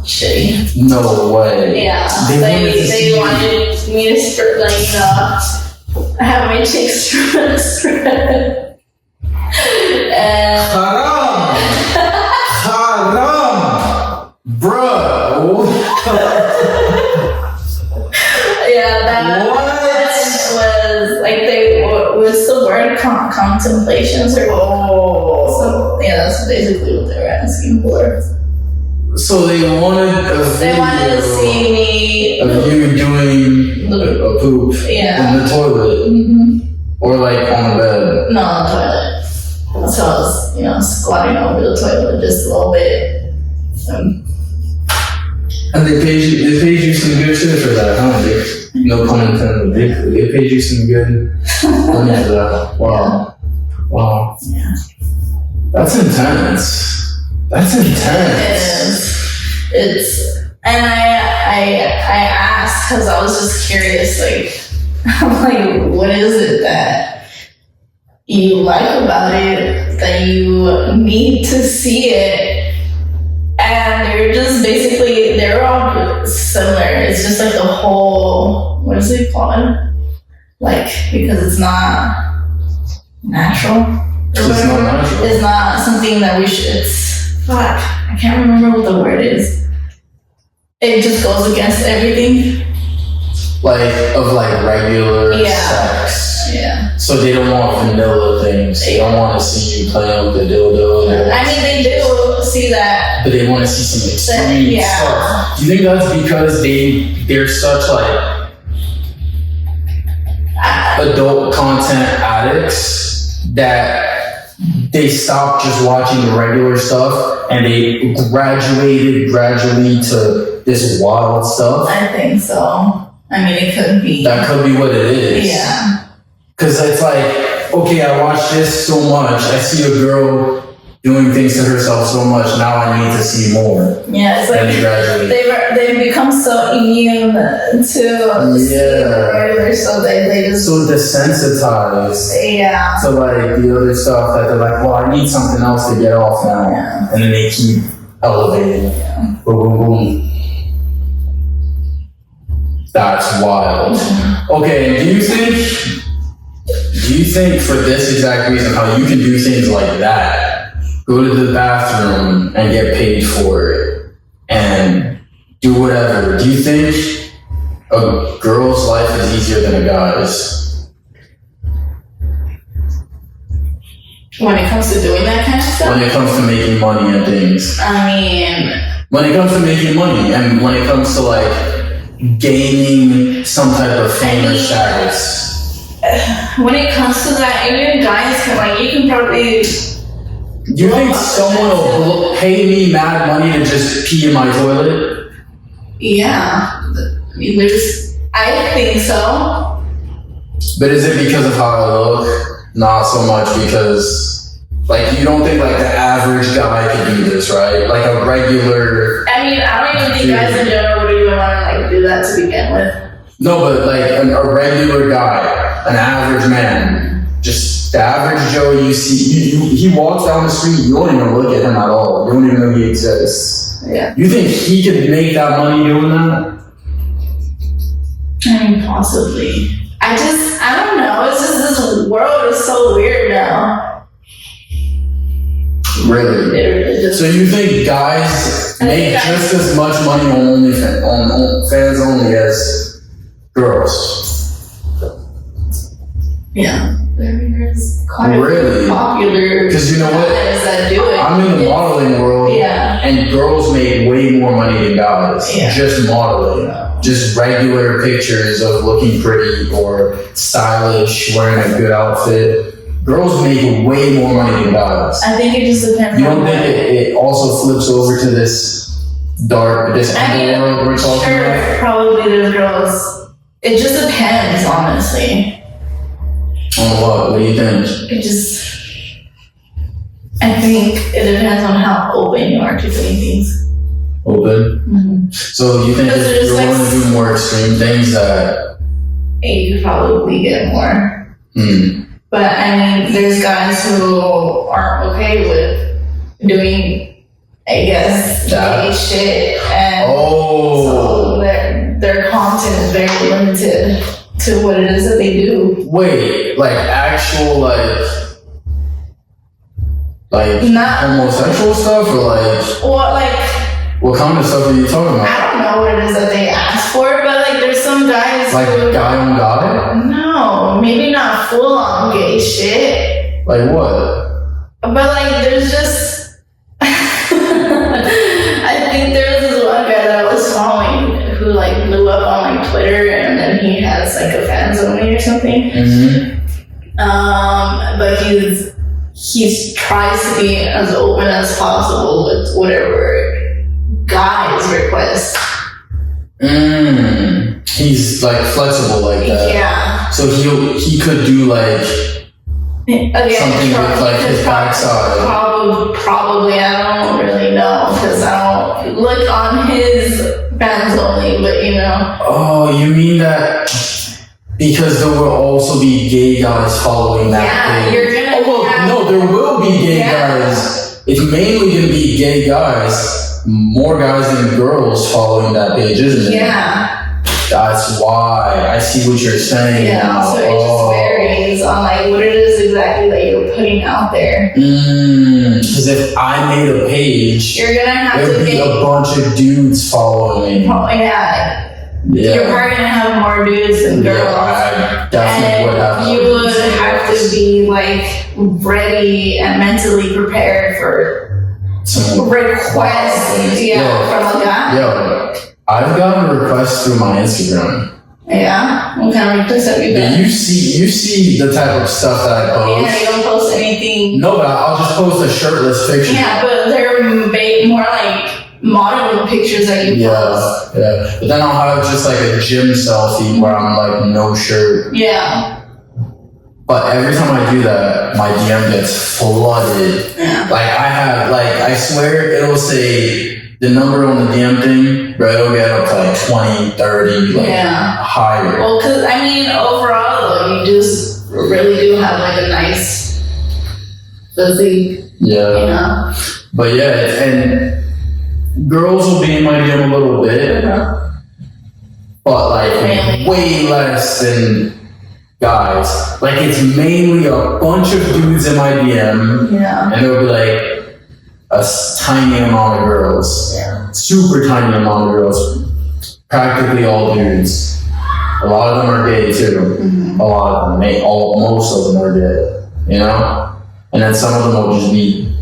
shitty. No way. Yeah, they wanted me to spread, like, you know, have my cheeks spread. And Haram, bro. Yeah, that was like was the word contemplations or so, yeah, that's basically what they were asking for. So they wanted to see me of you doing a poop in the toilet, or like on the bed. No, on the toilet. So I was, you know, squatting over the toilet just a little bit. And they paid you some good shit for that, huh? No pun intended. They paid you some good money for that. Wow. Wow. Yeah. That's intense. That's intense. It's and I asked because I was just curious, like I'm like, what is it that you like about it that you need to see it? And they're all similar. It's just like the whole, what is it called? Like, because it's not natural. It's not something that we should, I can't remember what the word is. It just goes against everything. Like regular sex. Yeah. So they don't want vanilla things. They don't want to see you playing with the dildo. I mean, they do see that. But they want to see some extreme stuff. Do you think that's because they're such like adult content addicts that they stopped just watching the regular stuff and they graduated gradually to this wild stuff? I think so. I mean, it could be. That could be what it is. Yeah. Because it's like, okay, I watch this so much. I see a girl doing things to herself so much. Now I need to see more. Yeah, it's like they've become so immune to seeing the regular, so they just so desensitized. Yeah. To like the other stuff that they're like, well, I need something else to get off now, and then they keep elevating. Yeah. Boom, boom, boom. That's wild. Okay, do you think for this exact reason how you can do things like that, go to the bathroom and get paid for it and do whatever, do you think a girl's life is easier than a guy's? When it comes to doing that kind of stuff? When it comes to making money and things. I mean, when it comes to making money and when it comes to like gaining some type of fame or status. When it comes to that, even guys can you can probably. You think someone will pay me mad money to just pee in my toilet? Yeah, I mean, I think so. But is it because of how I look? Not so much because, like, you don't think like the average guy could do this, right? Like a regular. I mean, I don't even think guys in general would even want to like do that to begin with. No, but like a regular guy, an average man, just the average Joe you see, he walks down the street, you don't even look at him at all. You don't even know he exists. Yeah. You think he could make that money doing that? I mean, possibly. I don't know. It's just this world is so weird now. Really? So you think guys make just as much money on fans only as girls? Yeah. There's quite really popular because you know what? That do it. I'm in the modeling world, and girls make way more money than guys. Yeah. Just modeling, just regular pictures of looking pretty or stylish, wearing a good outfit. Girls make way more money than guys. I think it just depends. You don't think it also flips over to this underworld we're talking about? Probably there's girls. It just depends, honestly. On what? What do you think? I think it depends on how open you are to doing things. Open? Mm-hmm. So you think if you're willing to do more extreme things that... You could probably get more. But I mean, there's guys who aren't okay with doing, I guess, gay shit. And so their content is very limited to what it is that they do. Wait, like actual not homosexual stuff or what kind of stuff are you talking about? I don't know what it is that they ask for, but like there's some guys who, guy on guy? No, maybe not full on gay shit. Like what? But like there's just I think there was this one guy that I was following who like blew up on like Twitter, and then he has like a fan zone or something. But he tries to be as open as possible with whatever guys request. He's like flexible like that. Yeah. So he could do like Again, something with like his backside. Probably, I don't really know because I don't look on his fans only, but you know. Oh, you mean that because there will also be gay guys following that Yeah, page? you're gonna. No, there will be gay guys. It's mainly gonna be gay guys, more guys than girls following that page, isn't it? Yeah. That's why. I see what you're saying now. So it just varies on like what it is exactly that you're putting out there. Because if I made a page, You're gonna have there'd to be get. a bunch of dudes following me. Yeah. Yeah. You're probably gonna have more dudes than girls. Yeah, I definitely would have. You would have to be like ready and mentally prepared for some requests. From a guy. Yo, I've gotten requests through my Instagram. Yeah. What kind of requests have you Yeah, done? you see the type of stuff that I post. Yeah, you don't post anything. No, but I'll just post a shirtless picture. Yeah, but they're more like modeling pictures that you post. Yeah. But then I'll have just like a gym selfie where I'm like no shirt. Yeah. But every time I do that, my DM gets flooded. Yeah. Like I swear it'll say the number on the DM thing, but it'll get up to like 20, 30, higher. Well, because I mean, overall though, you just really do have like a nice physique. Yeah. You know? But yeah, and girls will be in my DM a little bit, but like way less than guys. Like it's mainly a bunch of dudes in my DM, and there'll be like a tiny amount of girls, super tiny amount of girls, practically all dudes. A lot of them are gay too. A lot of them, most of them are gay, you know? And then some of them will just be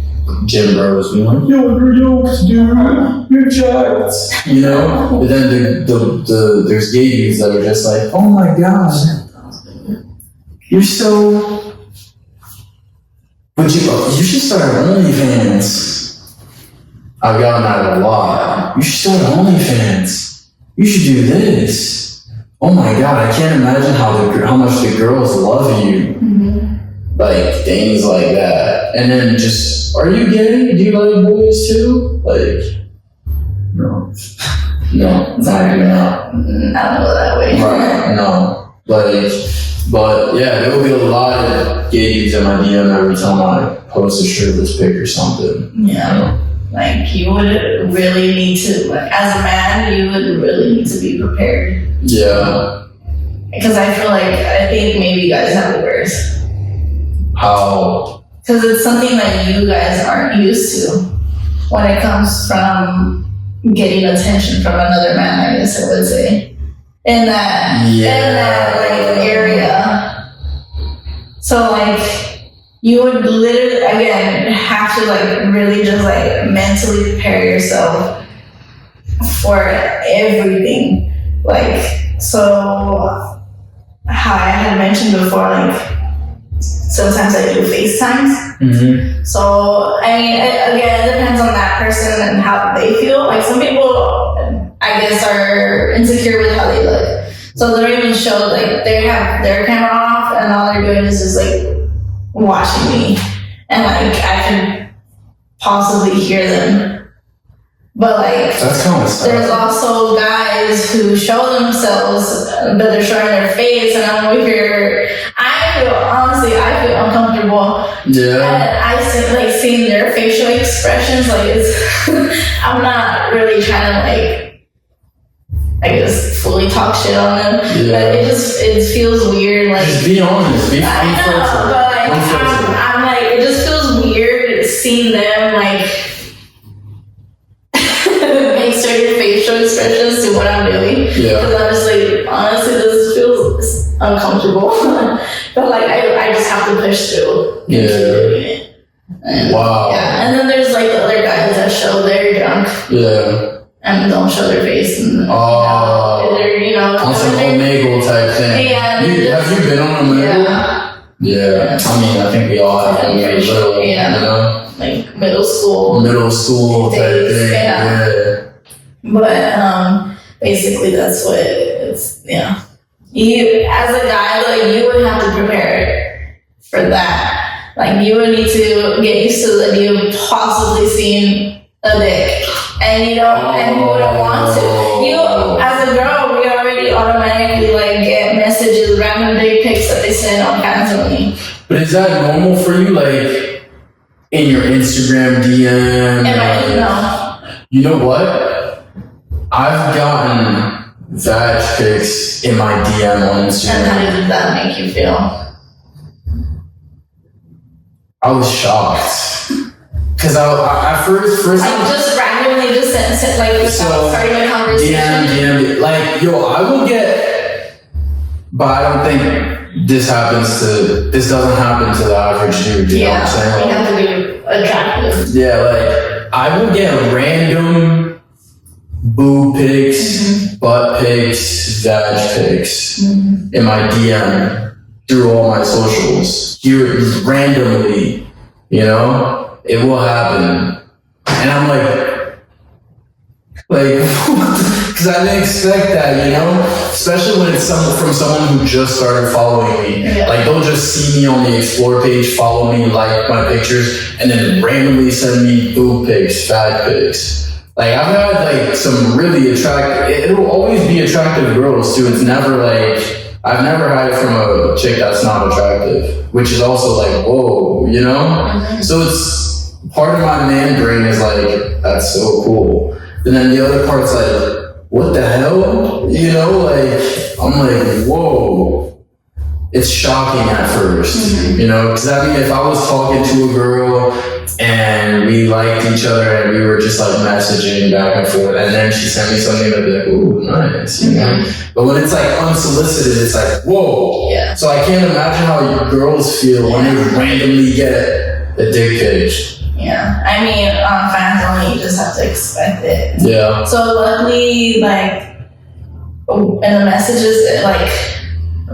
gym bros being like, yo, you're yoked, dude, you're jacked, you know? But then there's gay dudes that are just like, oh my god, you're so... But you should start OnlyFans. I've gotten that a lot. You should start OnlyFans. You should do this. Oh my god, I can't imagine how much the girls love you. Like things like that. And then just, are you gay? Do you like boys too? Like, no, not even that. I don't know that way. Right? No, but yeah, there will be a lot of gay dudes in my DM every time I post a shirtless pic or something. Yeah. You know? Like you would really need to, like, as a man, you would really need to be prepared. Yeah. Because I think maybe you guys have it worse. How? Because it's something that you guys aren't used to when it comes from getting attention from another man, I guess I would say. In that like area. So like you would literally again have to like really just like mentally prepare yourself for everything. Like so how I had mentioned before, like sometimes I do FaceTimes. So I mean again it depends on that person and how they feel. Like some people I guess are insecure with how they look. So they don't even show, like, they have their camera off and all they're doing is just, like, watching me. And, like, I can possibly hear them. But, like, that's kind of sad. There's also guys who show themselves, but they're showing their face, and I'm over here. Honestly, I feel uncomfortable. Yeah. And I see, like, seeing their facial expressions, like, it's, I'm not really trying to, like, I guess fully talk shit on them, but it feels weird. Like just be honest, be unfiltered. But like, I'm like it just feels weird seeing them like make certain facial expressions to what I'm doing. Because I'm just like honestly, this feels uncomfortable. But like I just have to push through. And, wow. Yeah, and then there's like the other guys that show their junk. And don't show their face. And, they're, you know. On some Omegle type thing. Yeah. Have you been on Omegle? Yeah. I mean, I think we all have when we were little, you know? Like middle school. Type thing. Yeah. But basically that's what it's, You, as a guy, like, you would have to prepare for that. Like, you would need to get used to the idea of possibly seeing a dick. And you don't, and you wouldn't want to. You, as a girl, we already automatically like get messages, random dick pics that they send on constantly. But is that normal for you? Like, in your Instagram DM? No. You know what? I've gotten vag pics in my DM on Instagram. And how did that make you feel? I was shocked. Because I first like, just randomly just sent like, without starting a conversation. DM, like, yo, I will get, but I don't think this doesn't happen to the average dude, you know what I'm saying? You have to be attractive. Yeah, like, I will get random boob pics, butt pics, vag pics in my DM through all my socials. Here, randomly, you know? It will happen. And I'm like, because I didn't expect that, you know? Especially when it's from someone who just started following me. Yeah. Like, they'll just see me on the Explore page, follow me, like my pictures, and then randomly send me boob pics, fat pics. Like, I've had, like, some really attractive, it'll always be attractive girls, too. It's never, like, I've never had it from a chick that's not attractive, which is also, like, whoa, you know? So it's, part of my man brain is like, that's so cool. And then the other part's like, what the hell? You know, like, I'm like, whoa. It's shocking at first, you know? Because I mean, if I was talking to a girl and we liked each other and we were just like messaging back and forth, and then she sent me something, I'd be like, ooh, nice, you know? But when it's like unsolicited, it's like, whoa. Yeah. So I can't imagine how girls feel when they randomly get a dick pic. Yeah, I mean, on fans only, you just have to expect it. Yeah. So luckily, like, in the messages, it like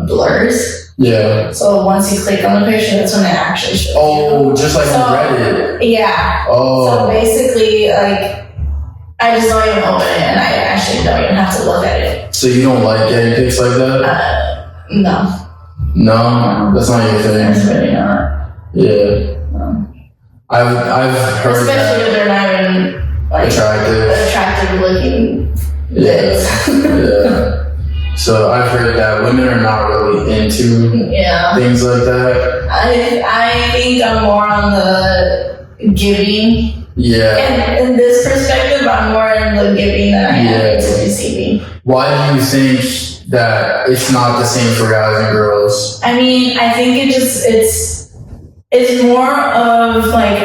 blurs. Yeah. So once you click on the picture, that's when it actually shows. Oh, just like on Reddit. Yeah. Oh. So basically, like, I just don't even open it, and I actually don't even have to look at it. So you don't like getting pics like that? No. No, that's not your thing. That's really not. Yeah. No. I've heard especially if they're not even like attractive looking. Yeah. Yeah. So I've heard that women are not really into things like that. I think I'm more on the giving. Yeah. And in this perspective, I'm more in the giving than I am into receiving. Why do you think that it's not the same for guys and girls? I mean, I think it's more of like,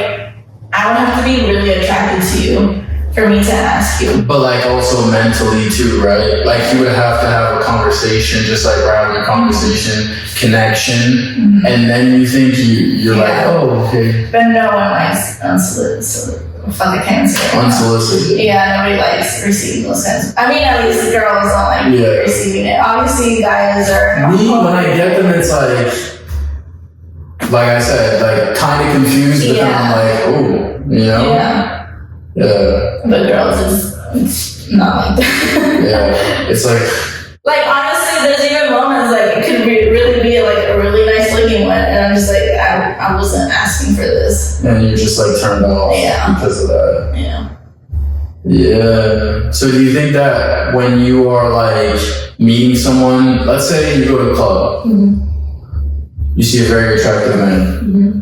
I would have to be really attracted to you for me to ask you. But like also mentally too, right? Like you would have to have a conversation, just like we're having a conversation, connection, and then you think you're like, oh, okay. But no one likes unsolicited. Fuck, I can't say it. Unsolicited. Yeah, nobody likes receiving those kinds. I mean, at least girls don't like receiving it. Obviously, guys are. Me, when I get them, it's like I said, like kind of confused, but then I'm like, oh, you know? Yeah. But girls, it's not like that. Yeah, it's like honestly, there's even moments like it could really be like a really nice looking one, and I'm just like, I wasn't asking for this. And you're just like turned off because of that. Yeah. Yeah. So do you think that when you are like meeting someone, let's say you go to a club, you see a very attractive man.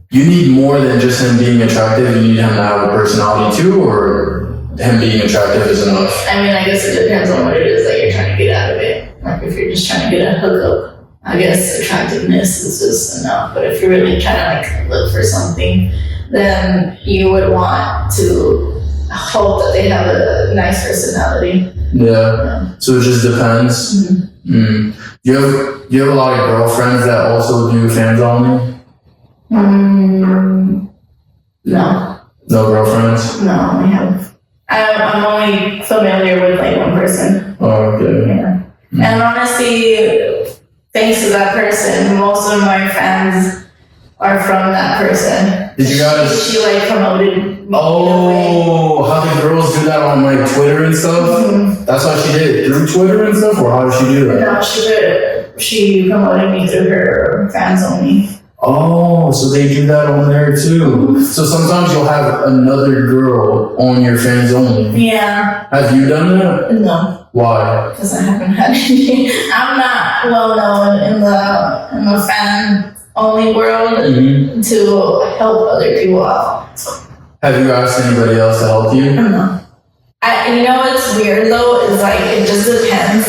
You need more than just him being attractive. You need him to have a personality too, or him being attractive is enough? I mean, I guess it depends on what it is that you're trying to get out of it. Like if you're just trying to get a hookup, I guess attractiveness is just enough. But if you're really trying to like look for something, then you would want to hope that they have a nice personality. Yeah. So it just depends. You have a lot of girlfriends that also do fans only? No. No girlfriends? No, I have. I'm only familiar with like one person. Oh, okay. Yeah. And honestly, thanks to that person, most of my fans are from that person. Did you guys? She like promoted. Oh, how the girls do that on like Twitter and stuff? That's how she did it, through Twitter and stuff, or how did she do that? No, she did it she promoted me through her fans only. Oh, so they do that on there too. So sometimes you'll have another girl on your fans only. Yeah. Have you done that? No. Why? Because I haven't had any. I'm not well known in the fan only world to help other people out. Have you asked anybody else to help you? No. You know what's weird though is like it just depends.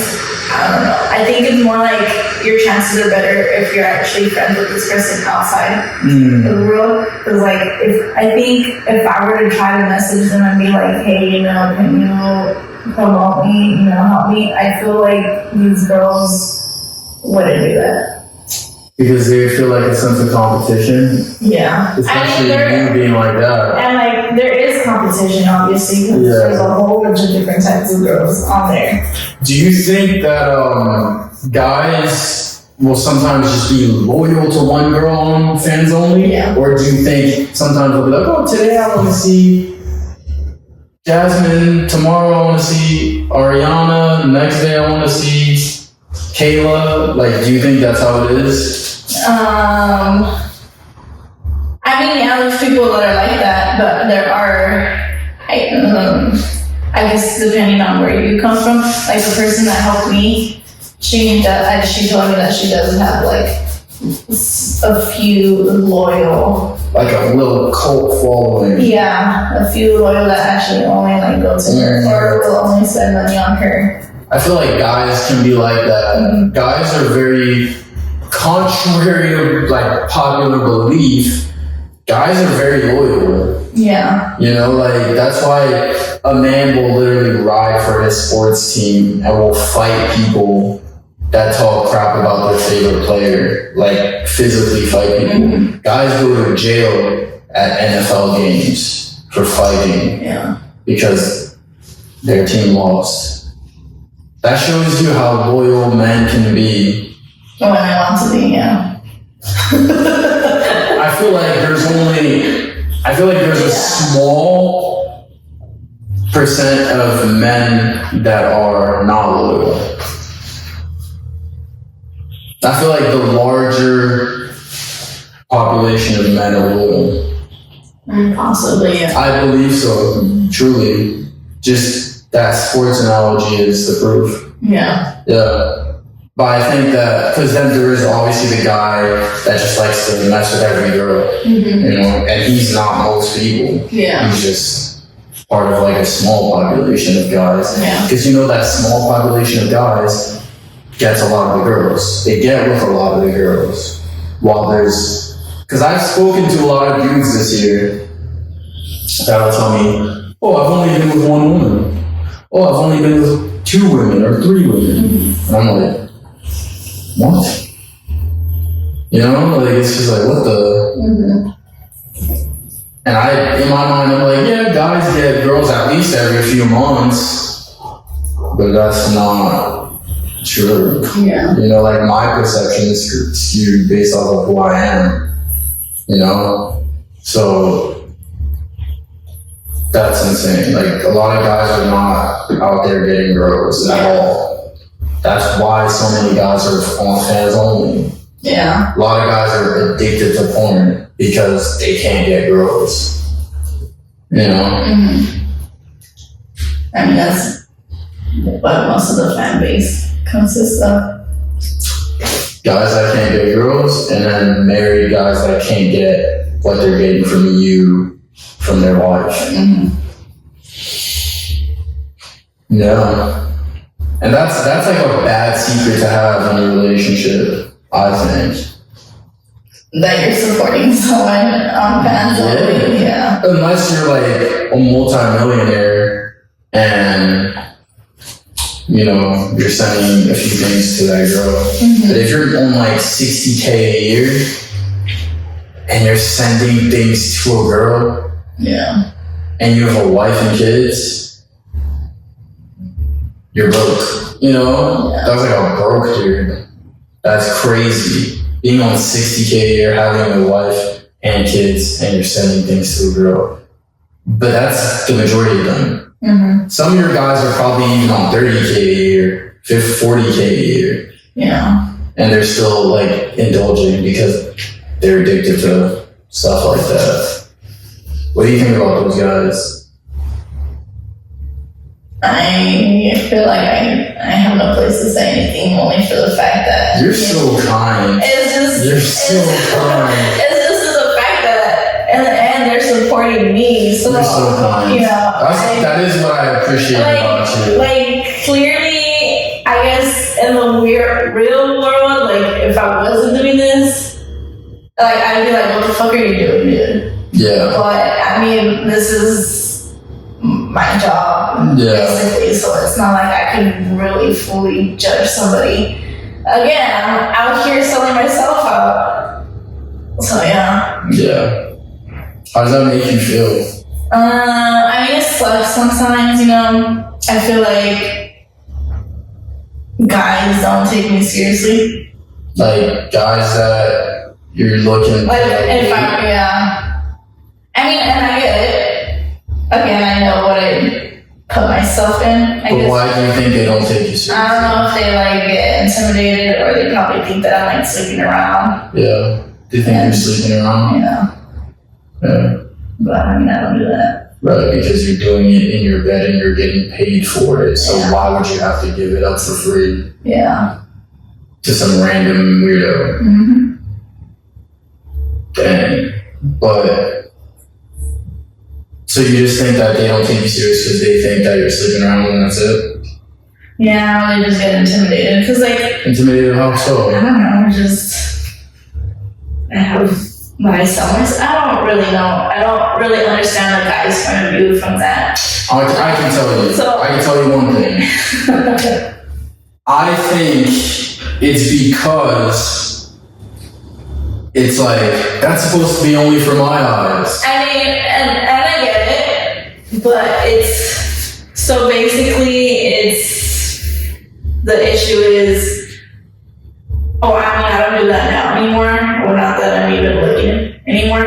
I don't know. I think it's more like your chances are better if you're actually friends with this person outside of the world. Because like if I were to try to message them and be like, hey, you know, can you promote me, you know, help me? I feel like these girls wouldn't do that. Because they feel like a sense of competition. Yeah. Especially you being like that. And like there is competition obviously because there's a whole bunch of different types of girls on there. Do you think that guys will sometimes just be loyal to one girl on fans only? Yeah. Or do you think sometimes they'll be like, oh, today I want to see Jasmine, tomorrow I want to see Ariana, next day I want to see Kayla? Like, do you think that's how it is? I mean, yeah, there's people that are like that, but there are, I guess depending on where you come from, like the person that helped me, she told me that she doesn't have like a few loyal. Like a little cult following. Yeah, a few loyal that actually only like go to her or will only spend money on her. I feel like guys can be like that. Guys are very contrary to like popular belief. Guys are very loyal. Yeah. You know, like that's why a man will literally ride for his sports team and will fight people that talk crap about their favorite player, like physically fight people. Guys go to jail at NFL games for fighting because their team lost. That shows you how loyal men can be. When I want to be, yeah. I feel like there's a small percent of men that are not loyal. I feel like the larger population of men are loyal. Possibly, yeah. I believe so, truly. Just that sports analogy is the proof. Yeah. Yeah. But I think that, because then there is obviously the guy that just likes to mess with every girl, you know, and he's not most people. Yeah. He's just part of like a small population of guys. Yeah. Because you know that small population of guys gets a lot of the girls. They get with a lot of the girls. While there's, because I've spoken to a lot of dudes this year that'll tell me, oh, I've only been with one woman. Oh, I've only been with 2 women or 3 women. And I'm like, what? You know, like it's just like what the. And in my mind, I'm like, yeah, guys get girls at least every few months, but that's not true. Yeah. You know, like my perception is skewed based off of who I am. You know, so that's insane. Like a lot of guys are not out there getting girls at all. That's why so many guys are on fans only. Yeah. A lot of guys are addicted to porn because they can't get girls. You know? I mean, that's what most of the fan base consists of. Guys that can't get girls, and then married guys that can't get what they're getting from you, from their wife. Yeah. And that's like a bad secret to have in a relationship, I think. That you're supporting someone on fans only, yeah. Unless you're like a multi-millionaire and, you know, you're sending a few things to that girl. But if you're on like $60K a year and you're sending things to a girl, and you have a wife and kids, you're broke, you know? That's like a broke dude. That's crazy. Being on $60K a year, having a wife and kids, and you're sending things to a girl. But that's the majority of them. Some of your guys are probably even on $30K a year, $40K a year. Yeah. and they're still like indulging because they're addicted to stuff like that. What do you think about those guys? I feel like I have no place to say anything, only for the fact that You're so kind. You're so kind. It's just the fact that in the end they're supporting me. So, You're so kind. You know, that is what I appreciate about you. Like clearly, I guess in the real world, like if I wasn't doing this, like I'd be like, what the fuck are you doing, dude? Yeah. But I mean, this is my job, basically, so it's not like I can really fully judge somebody. Again, I'm out here selling myself out. So yeah. Yeah. How does that make you feel? I mean, it sucks sometimes, you know. I feel like guys don't take me seriously. Like guys that you're looking like if I mean, and I get it. Again, I know what I put myself in. But why do you think they don't take you seriously? I don't know if they like get intimidated or they probably think that I'm like sleeping around. Yeah. They think you're sleeping around? Yeah. But I mean, I don't do that. Right, because you're doing it in your bed and you're getting paid for it. So why would you have to give it up for free? Yeah. To some random weirdo. Mm-hmm. Dang. But so you just think that they don't take you serious because they think that you're sleeping around and that's it? Yeah, they just get intimidated. Because, like... Intimidated how so? I don't know, I have what I sell myself. I don't really know. I don't really understand the guy's point of view from that. I can tell you. I can tell you one thing. I think it's because it's like, that's supposed to be only for my eyes. I mean, and I get it, but it's, so basically the issue is, I don't do that now anymore, or not that I'm even looking anymore,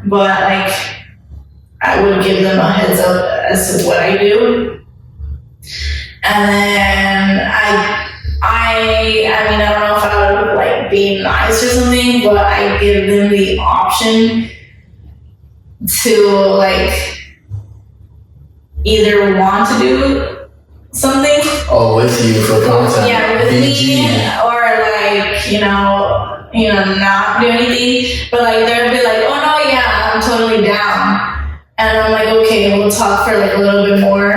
but like, I would give them a heads up as to what I do. And then I mean, I don't know if I would like be nice or something, but I give them the option to like either want to do something. Oh, with you for content. Yeah, with me, or like, not do anything. But like they'll be like, oh no, yeah, I'm totally down. And I'm like, okay, we'll talk for like a little bit more,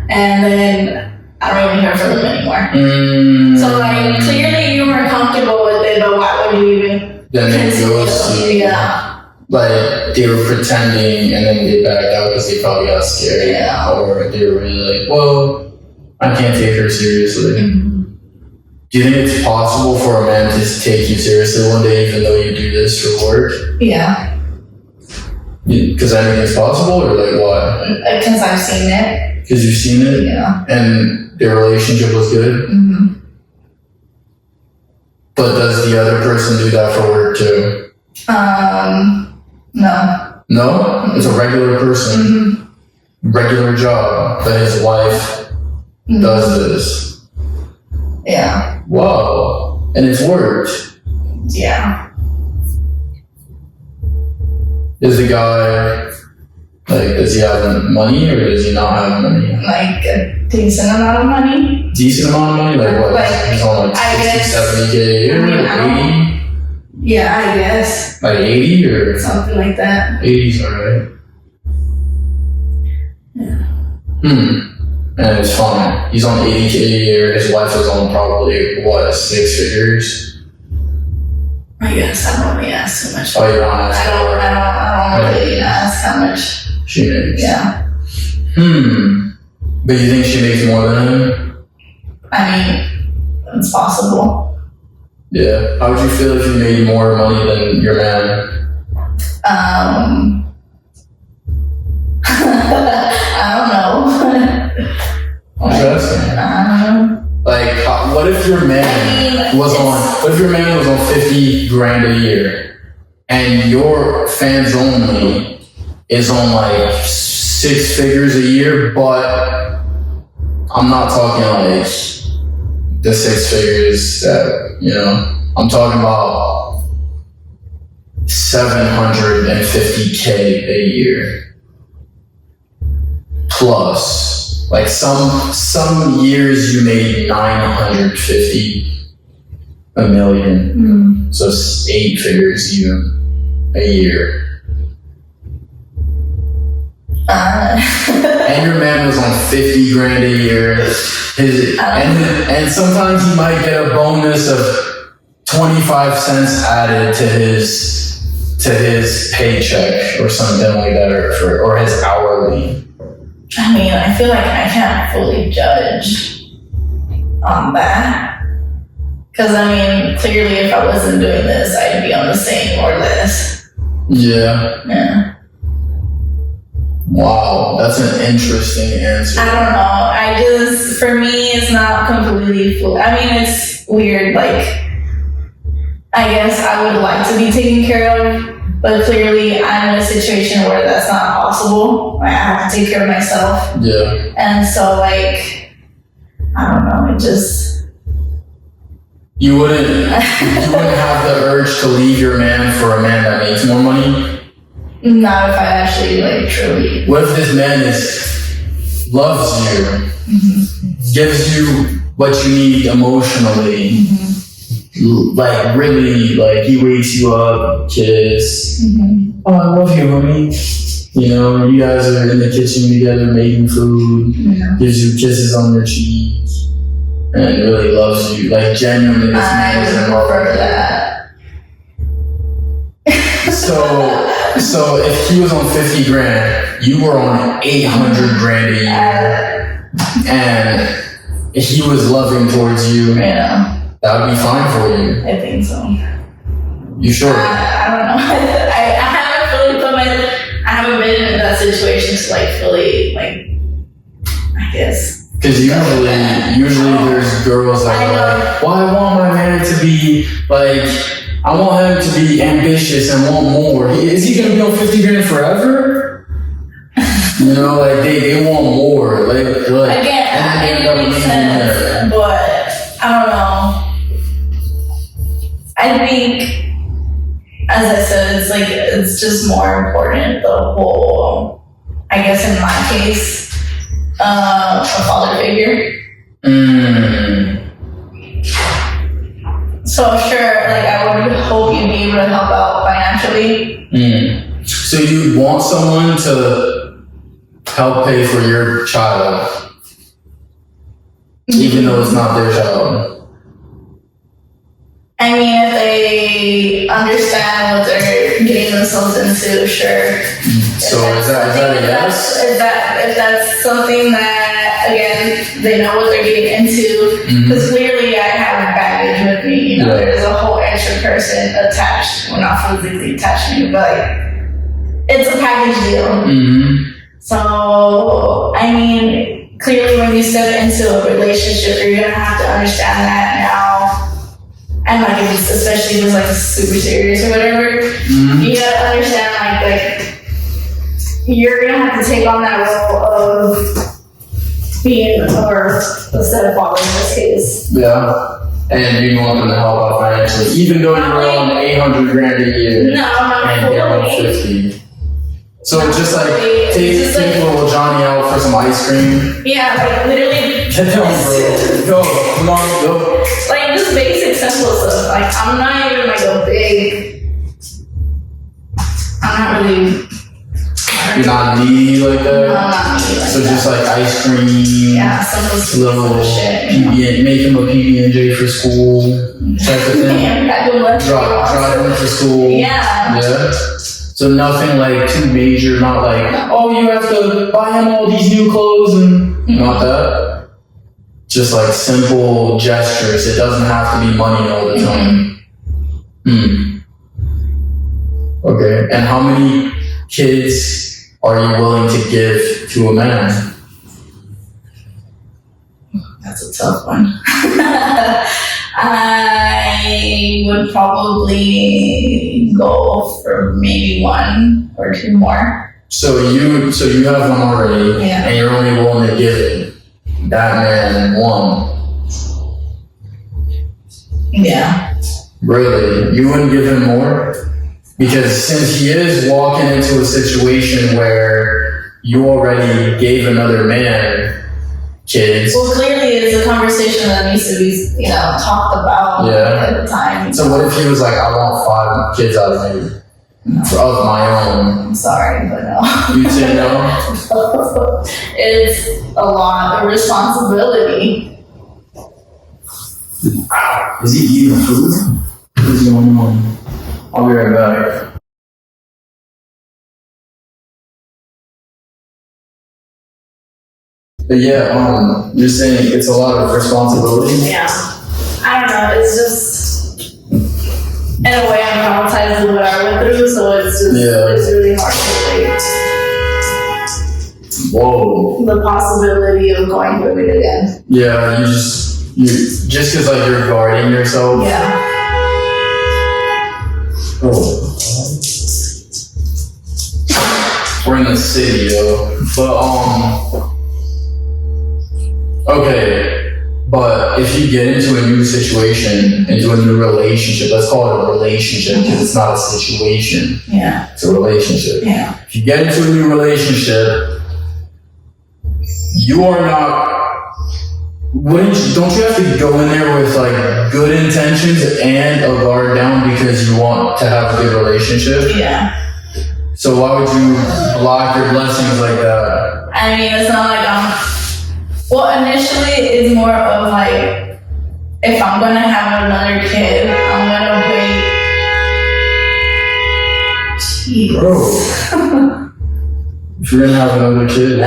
and then I don't even hear from them anymore. So like clearly you were comfortable with it, but why would you even? Then they ghost you. Yeah. Like they were pretending and then they backed out because they probably got scared. Yeah. Or they were really like, well, I can't take her seriously. Mm-hmm. Do you think it's possible for a man to take you seriously one day even though you do this for work? Yeah. Because anything's possible, or like why? Because I've seen it. Because you've seen it? Yeah. And their relationship was good? Mm-hmm. But does the other person do that for work too? No. No? It's a regular person. Mm-hmm. Regular job, but his wife does this. Yeah. Wow. And it's worked. Yeah. Is the guy, like, does he have money or does he not have money? Like a decent amount of money. Decent amount of money? Like what? Like, he's on like 60, 70K a year? 80? Yeah, I guess. Like 80 or? Something like that. 80's alright. Yeah. And it's fine. He's on 80K a year. His wife is on probably, what, 6 figures? I guess I don't really ask too much. Oh, you don't ask? I don't really ask how much she makes. Yeah. But you think she makes more than him? I mean, it's possible. Yeah. How would you feel if you made more money than your man? I don't know. I'm just asking. Like, what if your man was on 50 grand a year, and your fans only is on like 6 figures a year? But I'm not talking like the 6 figures that I'm talking about $750K a year. Plus, like some years you made 950 a million. So it's 8 figures even a year. And your man was on 50 grand a year. And sometimes he might get a bonus of 25 cents added to his paycheck or something like that, or his hourly. I mean, I feel like I can't fully judge on that. Because, I mean, clearly if I wasn't doing this, I'd be on the same or less. Yeah. Wow, that's an interesting answer. I don't know. For me, it's not completely full. I mean, it's weird. Like, I guess I would like to be taken care of, but clearly I'm in a situation where that's not possible. Like, I have to take care of myself. Yeah. And so, like, I don't know. It just... You wouldn't have the urge to leave your man for a man that makes more money? Not if I actually, like, truly... What if this man loves you, gives you what you need emotionally, like, really, like, he wakes you up, kiss, oh, I love you, honey. You know, you guys are in the kitchen together making food, gives you kisses on your cheek, and really loves you, like, genuinely, this man is in love with that. So if he was on 50 grand, you were on 800 grand a year, and he was loving towards you, that would be fine for you. I think so. You sure? I don't know. I haven't been in that situation to, like, fully, like, I guess. Because usually there's girls that are like, well, I want my man to be, like, I want him to be ambitious and want more. Is he gonna be on 50 grand forever? You know, like they want more. Like again, it makes sense, but I don't know. I think, as I said, it's just more important, the whole, I guess in my case, a father figure. So sure, like, I would hope you'd be able to help out financially. So you want someone to help pay for your child, even though it's not their child? I mean, if they understand what they're getting themselves into, sure. So is that a yes? If that's something that, again, they know what they're getting into, because clearly I have baggage with me. You know, there's a whole extra person attached. Well, not physically attached to me, but like, it's a package deal. So, I mean, clearly when you step into a relationship, you're gonna have to understand that now. And like, if it's, especially if it's like super serious or whatever, you gotta understand like you're gonna have to take on that role of being, or instead of father in this case. Yeah. And you want them to help out financially, even though you're on 800 grand a year. No, not and they're on 50. So just like take little Johnny out for some ice cream. Yeah, like literally. Get down, bro. Go, come on, go. Like just basic simple stuff. Like I'm not even like a big. I'm not really. You're not needy like that? No, I'm not needy like so that. just like ice cream. Yeah, some little shit. Make him a PB&J for school. Type of thing. Drive him to school. Yeah. So nothing like too major, not like, oh, you have to buy him all these new clothes and not that. Just like simple gestures. It doesn't have to be money all the time. Okay. And how many kids are you willing to give to a man? That's a tough one. I would probably go for maybe 1 or 2 more. So you have one already, and you're only willing to give that man 1. Yeah. Really? You wouldn't give him more? Because since he is walking into a situation where you already gave another man kids. Well, clearly it's a conversation that needs to be, talked about at the time. So what if he was like, I want 5 kids out of you? Of my own. I'm sorry, but no. You'd say no? It's a lot of responsibility. Is he eating food? Or is he on one? I'll be right back. But yeah, you're saying it's a lot of responsibility? Yeah. I don't know, it's just, in a way I'm traumatized with what I went through, so it's just, it's really hard to Whoa. the possibility of going through it again. Yeah, you just because like you're guarding yourself. Yeah. Oh. We're in the city, though. But okay. But if you get into a new situation, into a new relationship, let's call it a relationship because it's not a situation. Yeah. It's a relationship. Yeah. If you get into a new relationship, you are not. Don't you have to go in there with like good intentions and a guard down because you want to have a good relationship? Yeah. So why would you block your blessings like that? I mean, it's not like well, initially it's more of like, if I'm gonna have another kid, I'm gonna wait. Jeez. Bro. If you're gonna have another kid.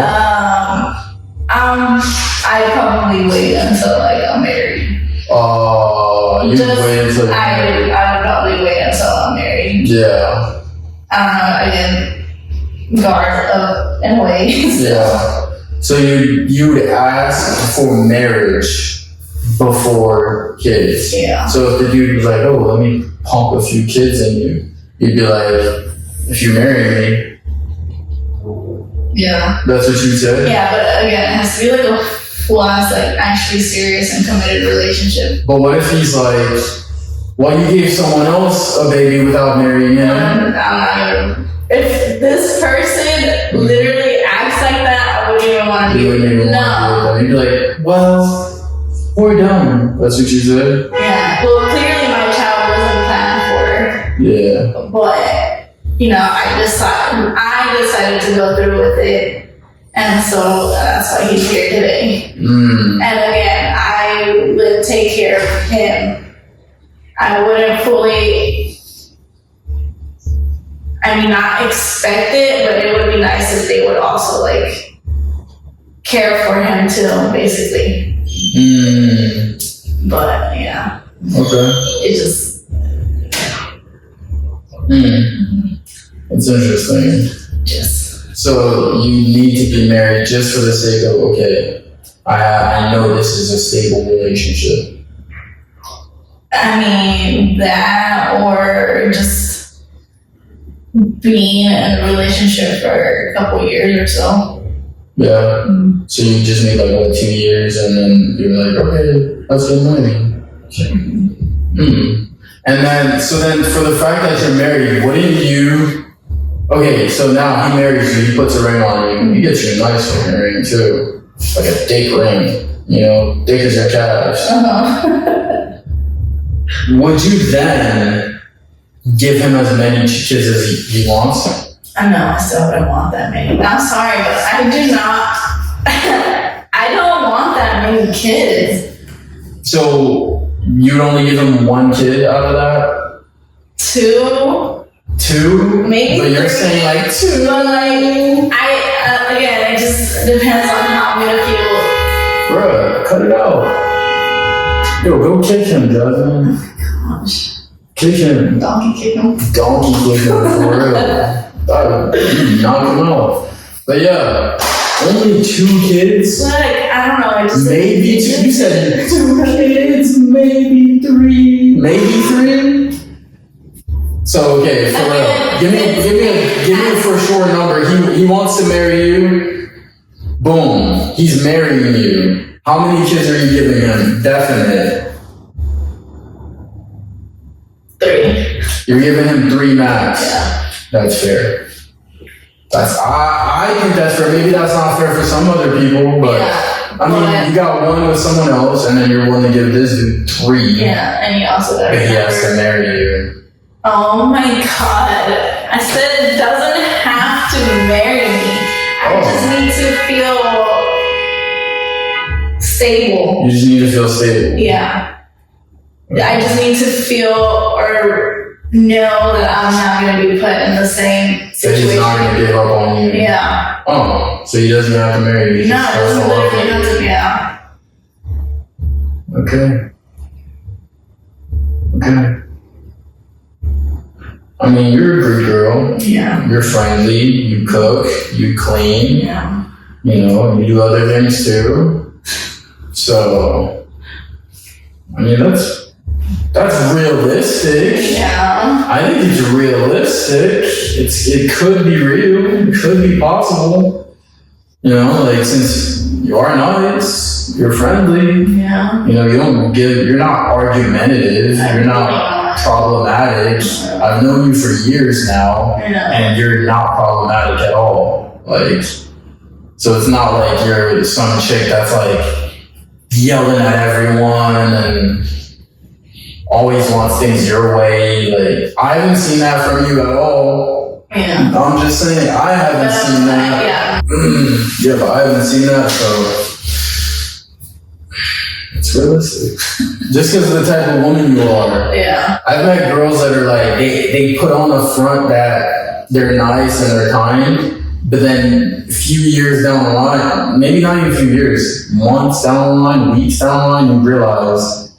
I probably wait until like I'm married. You wait until I would probably wait until I'm married. Yeah. I don't know, again, guard up in ways. Yeah. So you would ask for marriage before kids. Yeah. So if the dude was like, oh, let me pump a few kids in you, you'd be like, if you marry me. Yeah. That's what you said? Yeah, but again, it has to be like a full-ass, like actually serious and committed relationship. But what if he's like, well, you gave someone else a baby without marrying him? I'm not gonna. If this person literally acts like that, I wouldn't even want to be with them. No. You'd be like, well, we're done. That's what you said? Yeah. Well, clearly my child wasn't planned for. Yeah. But, I decided to go through with it. And so that's why he's here today. And again, I would take care of him. I wouldn't fully, not expect it, but it would be nice if they would also like care for him too, basically. But yeah. Okay. It just. That's interesting. Just. So you need to be married just for the sake of, okay, I know this is a stable relationship. That or just being in a relationship for a couple years or so. Yeah. So you just made like, 2 years and then you're like, okay, let's get married. And then, for the fact that you're married, wouldn't you, okay, so now he marries you, he puts a ring on you, he gets you a nice fucking ring too. Like a dick ring, dick is your calves. Would you then give him as many kids as he wants? I know, I still wouldn't want that many. I'm sorry, but I do not. I don't want that many kids. So you'd only give him 1 kid out of that? 2? 2? Maybe. But you're saying like 2. But again, it just depends on how I'm gonna feel. Bruh, cut it out. Yo, go kick him, Jasmine. Gosh. Kick him. Donkey kick him. Donkey kick him, for real. Knock him out. But yeah, only 2 kids? I don't know. Maybe 2. You said 2 kids, maybe 3. Maybe 3? So, okay, for real. Give me a for sure number. He wants to marry you. Boom. He's marrying you. How many kids are you giving him? Definite. 3. You're giving him 3 max. Yeah. That's fair. I think that's fair. Maybe that's not fair for some other people, but Yeah. I mean, you got 1 with someone else, and then you're willing to give this dude 3. Yeah, and you also got But he has to marry you. Oh my god. I said it doesn't have to marry me. I just need to feel stable. You just need to feel stable. Yeah. I just need to feel or know that I'm not going to be put in the same So he's not situation. going to give up on you. Yeah. Oh, so he doesn't have to marry you. No, it doesn't literally have to, yeah. Okay. Okay. I mean, you're a good girl. Yeah. You're friendly. You cook. You clean. Yeah. You know, you do other things too. So, I mean, that's realistic. Yeah. I think it's realistic. It could be real. It could be possible. You know, like since you are nice, you're friendly. Yeah. You know, you're not argumentative. You're not problematic. I've known you for years now, Yeah. and you're not problematic at all. Like, so it's not like you're some chick that's like yelling at everyone and always wants things your way. Like, I haven't seen that from you at all. Yeah. I'm just saying, I haven't seen that. Yeah. Yeah, but I haven't seen that, so it's realistic. Just because of the type of woman you are. Yeah. I've met girls that are like, they put on the front that they're nice and they're kind, but then a few years down the line, maybe not even a few years, months down the line, weeks down the line, you realize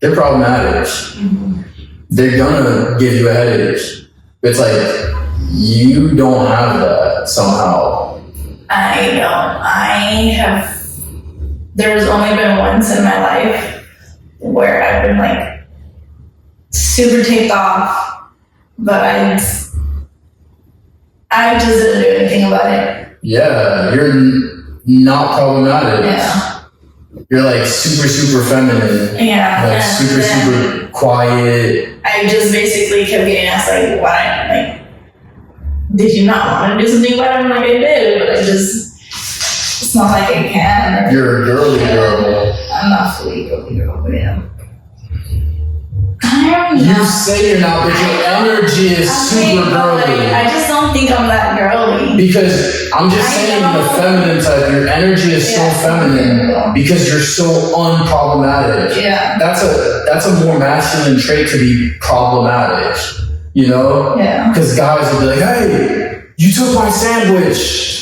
they're problematic. Mm-hmm. They're gonna give you a headache. It's like, you don't have that somehow. I don't. There's only been once in my life where I've been like super taped off, but I just didn't do anything about it. Yeah, you're not problematic. Yeah. You're like super feminine. Yeah. Like and super quiet. I just basically kept getting asked like, why? Like, did you not want to do something about it? I'm like, I did, but it's not like I can. You're a girly girl. I'm not fully girly girl, but yeah. I'm You not. say you're not, but your energy is super girly. I just don't think I'm that girly. Because I'm just saying the feminine type, your energy is so feminine because you're so unproblematic. Yeah. That's a more masculine trait to be problematic. You know? Yeah. Because guys will be like, hey, you took my sandwich.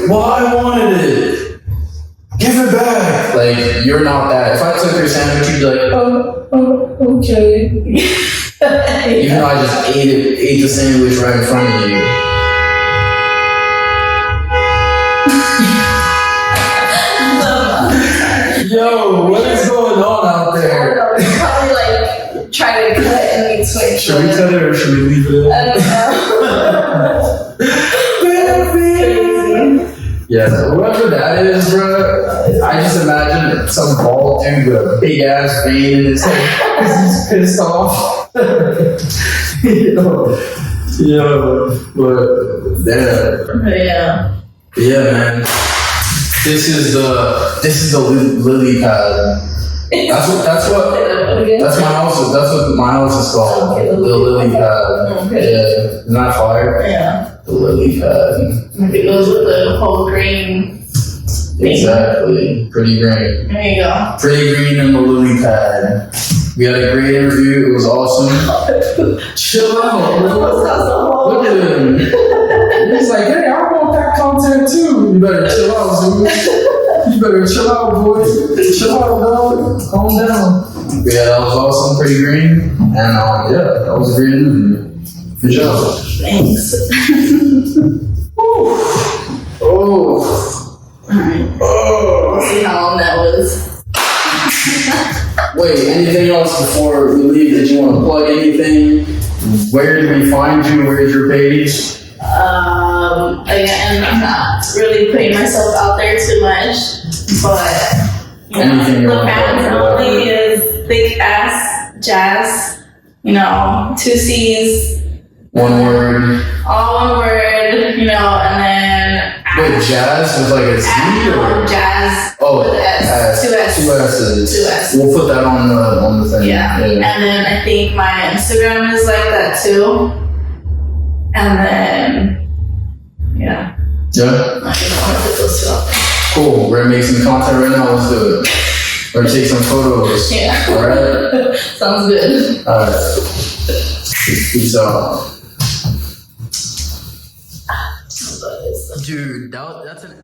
Well, I wanted it. Give it back. Like, you're not that. If I took your sandwich, you'd be like, oh, okay. Even though I just ate the sandwich right in front of you. Yo, what is going on out there? I don't know. Probably like try to cut in between. Should we cut it or should we leave it in? I don't know. Yeah, whoever that is, bro, I just imagine some bald dude with a big ass vein in his head because he's pissed off. Yeah, man. This is the lily pad. That's my house. That's what my house is called. Okay, the lily pad. Okay. Yeah, isn't that fire? Yeah. The lily pad. It goes with the whole green thing. Exactly. Pretty green. There you go. Pretty green in the lily pad. We had a great interview. It was awesome. Chill out, bro. Look at him. He's like, hey, I want that content too. You better chill out, Zeus. You better chill out, boy. Chill out, dog. Calm down. Yeah, that was awesome. Pretty green. And yeah, that was a great interview. Good job. Thanks. Alright. We'll see how long that was. Wait, anything else before we leave that you want to plug anything? Where do we find you? Where's your page? Again, I'm not really putting myself out there too much, but Anything you the want to fans plug? only is Thiccassjazz you know, 2 C's, One word. all one word, you know, and then Wait, jazz with like a Z or? jazz Oh, with S. Two S's. 2 S's. We'll put that on the thing. Yeah. And then I think my Instagram is like that too. And then, yeah. Yeah. I think I'm gonna put those 2 up there. Cool. We're gonna make some content right now. Let's do it. We're gonna take some photos. Yeah. All right. Sounds good. All right. Peace out. Dude, that's an